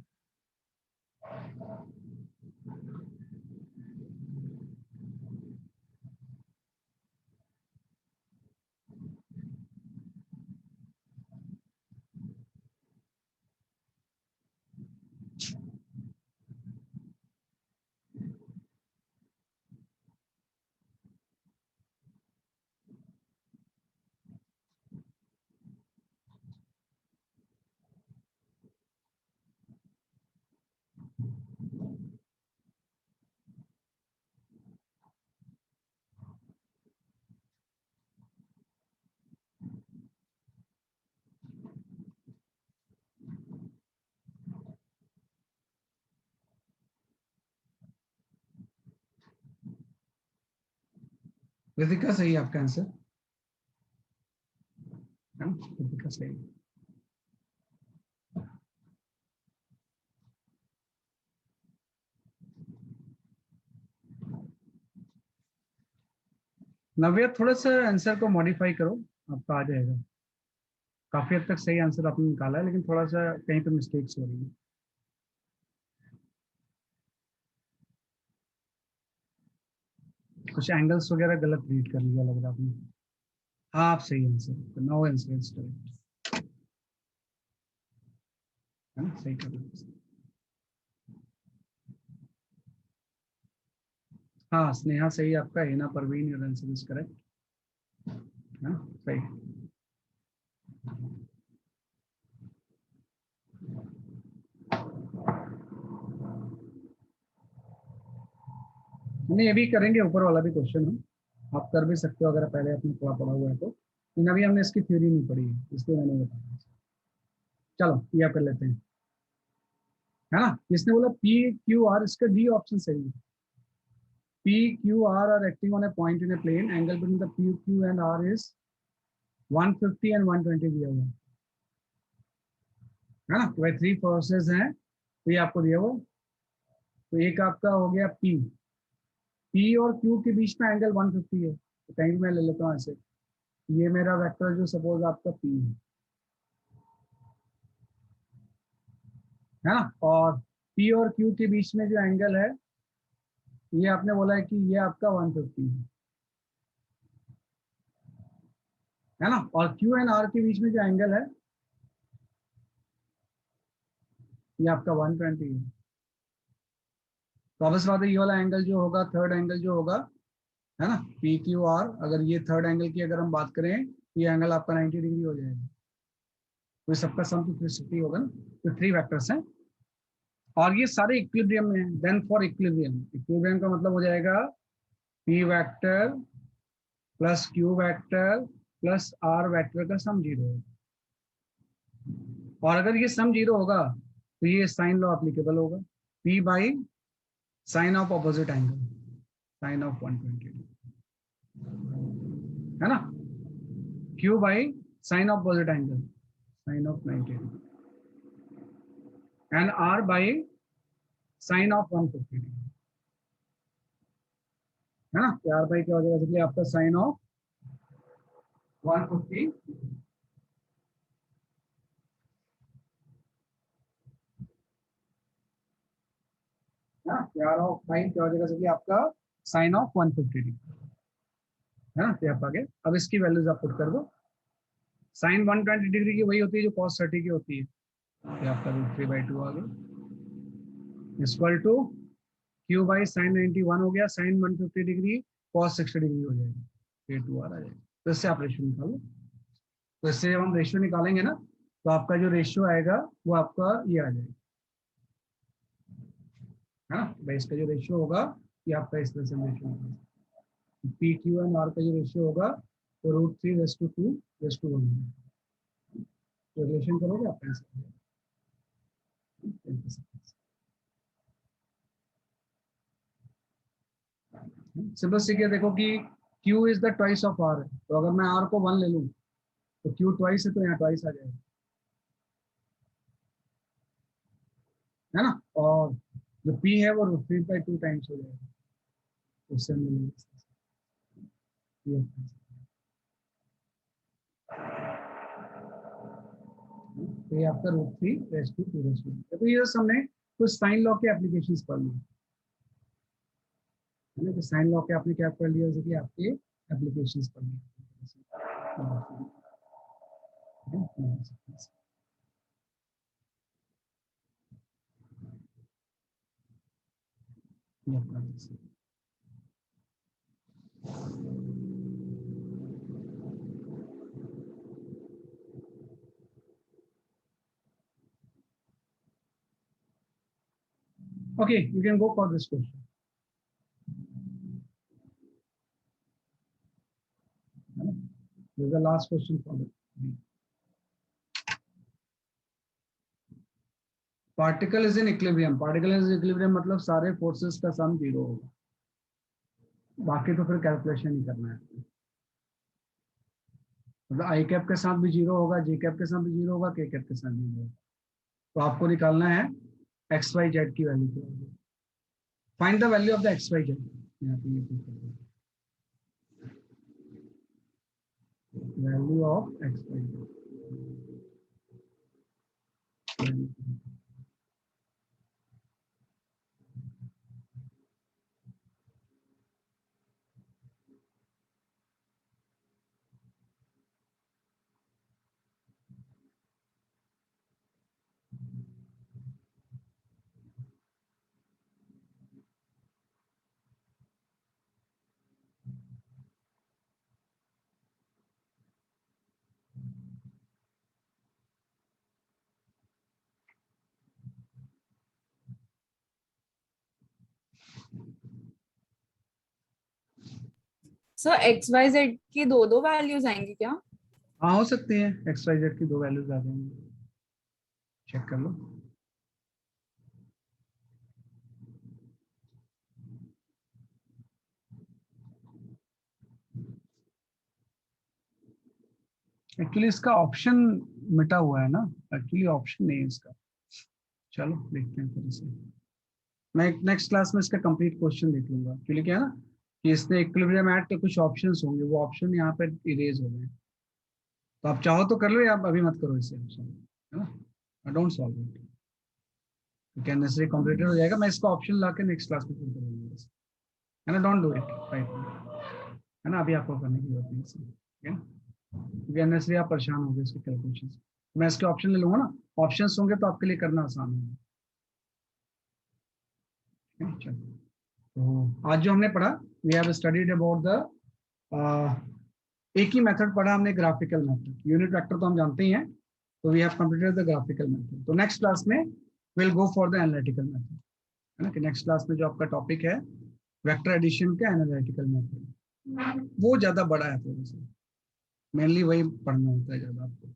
कृतिका सही है आपका आंसर, है ना? कृतिका सही। नव्या, थोड़ा सा आंसर को मॉडिफाई करो, आपका आ जाएगा। काफी हद तक सही आंसर आपने निकाला है, लेकिन थोड़ा सा कहीं पे मिस्टेक्स हो रही है। कुछ एंगल्स वगैरह गलत रीड कर लिया लग रहा आपने। हाँ, आप सही answer, no answer is correct, है ना? सही कर रहे हैं। हाँ, स्नेहा सही आपका, Hina Parveen, your answer is correct, है ना? सही। नहीं, ये भी करेंगे, ऊपर वाला भी क्वेश्चन है, आप कर भी सकते हो अगर पहले आपने थोड़ा पढ़ा हुआ है तो, लेकिन अभी हमने इसकी थ्योरी नहीं पढ़ी है, इसलिए मैंने बताया। चलो ये आप कर लेते हैं, है ना? इसने बोला पी क्यू आर, इसका डी ऑप्शन सही है। P Q R are acting on a point in a plane, angle between the P Q and R is 150 and 120 दिया हुआ है ना? तो भाई थ्री फोर्सेस हैं, तो ये आपको दिया हुआ। तो एक आपका हो गया पी, पी और क्यू के बीच में एंगल 150 है, तो कहीं भी मैं ले लेता हूँ ऐसे। ये मेरा वेक्टर जो सपोज आपका पी है ना, और पी और क्यू के बीच में जो एंगल है, ये आपने बोला है कि ये आपका 150 है ना, और क्यू एंड आर के बीच में जो एंगल है, ये आपका 120 है। तो ऑब्वियस बात है, ये वाला एंगल जो होगा, थर्ड एंगल जो होगा, है ना, पी क्यू आर, अगर ये थर्ड एंगल की अगर हम बात करें, ये एंगल आपका 90 डिग्री हो जाएगा। तो सबका सम तो 360 होगा ना। तो थ्री वेक्टर्स हैं और ये सारे इक्विलिब्रियम में हैं। देन फॉर इक्विलिब्रियम, इक्विलिब्रियम का मतलब हो जाएगा P vector plus Q vector plus R vector का सम 0 है। और अगर ये सम 0 होगा तो ये साइन लॉ एप्लीकेबल होगा, P by sine of opposite angle, sine of 120 है ना, Q by sine of opposite angle, sine of 90 and R by sine of 150 है ना। आर बाई क्या हो जाएगा, इसलिए आपका साइन ऑफ 150 है ना, आर ऑफ साइन क्या हो जाएगा, इसलिए आपका साइन ऑफ 150 डिग्री है ना। तो आप आगे अब इसकी वैल्यूज आप पुट कर दो। साइन 120 डिग्री की वही होती है जो cos 30 की होती है, ये आपका √3/2 आ गया, equal to Q by sine 91 हो गया, साइन 150 डिग्री cos 60 डिग्री हो जाएगा, ये 2 आ जाएगा। तो इससे आप रेशियो निकालो। तो इससे जब हम रेशियो निकालेंगे ना, तो आपका जो रेशियो आएगा वो आपका ये आ जाएगा, है ना। भाई इसका जो रेशियो होगा, ये आपका इस तरह से रेशियो निकालेंगे, पी क्यू एंड आर का जो रेशियो होगा वो √3/2/1, तो रिलेशन करोगे आप आंसर। सिंपल सी क्या, देखो कि Q is the twice of R है, तो अगर मैं R को 1 ले लूं तो Q ट्वाइस है, तो यहाँ ट्वाइस आ जाएगा, है ना। और जो P है वो √3/2 टाइम्स हो जाएगा, उससे मिलेगा। तो ये आपका √3 तो ये हमने कुछ साइन लॉ के एप्लीकेशंस पढ़ लिए है ना। तो साइन लॉ के आपने क्या पढ़ लिया, जैसे कि आपके एप्लीकेशंस पढ़ लिए। Okay, you can go for this question. This is the last question for the particle is in equilibrium. Particle is in equilibrium मतलब सारे forces का सम 0 होगा, बाकी तो फिर कैलकुलेशन ही करना है। मतलब आई कैप के साथ भी 0 होगा, जे कैप के साथ भी 0 होगा, के कैप के साथ भी 0 होगा। तो आपको निकालना है एक्स वाई जेड की वैल्यू क्या होगी। Find the value of the X Y Z. Value of X Y Z. So X Y Z की दो दो वैल्यूज आएंगी क्या? हाँ हो सकती है, एक्स वाई जेड की दो वैल्यूज आ जाएंगी, चेक कर लो। एक्चुअली इसका ऑप्शन मिटा हुआ है ना, एक्चुअली ऑप्शन नहीं है इसका। चलो देखते हैं फिर इसे। मैं नेक्स्ट क्लास में इसका कंप्लीट क्वेश्चन देख लूंगा। एक्चुअली क्या है ना कि इसने इक्विलिब्रियम ऐड के कुछ ऑप्शंस होंगे, वो ऑप्शन यहाँ पे इरेज हो गए। तो आप चाहो तो कर लो या अभी मत करो इसे, है ना। डोंट सॉल्व इट, क्या नेसेसरी कॉम्प्लीटेड हो जाएगा। मैं इसका ऑप्शन ला के नेक्स्ट क्लास में फिर करूंगा, है ना। डोंट डू इट राइट, है ना। अभी आपको करने की जरूरत नहीं, ठीक है ना। क्योंकि अननेसेसरी आप परेशान हो गए इसके कैलकुलेशन। मैं इसके ऑप्शन ले लूंगा ना, ऑप्शंस होंगे तो आपके लिए करना आसान होगा। चलो, तो आज जो हमने पढ़ा, we have studied about the एक ही मेथड पढ़ा हमने, ग्राफिकल मेथड। यूनिट वेक्टर तो हम जानते ही हैं, तो we have completed the graphical method. तो नेक्स्ट क्लास में will go for the analytical method, है ना। कि नेक्स्ट क्लास में जो आपका टॉपिक है वेक्टर एडिशन का एनालिटिकल मेथड, वो ज्यादा बड़ा है थोड़ा सा, मेनली वही पढ़ना होता है ज्यादा आपको,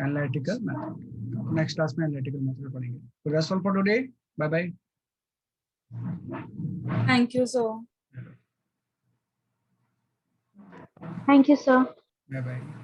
एनालिटिकल मेथड। नेक्स्ट क्लास में एनालिटिकल मेथड पढ़ेंगे। तो that's all for today, bye bye. Thank you so. Thank you, sir. Bye bye.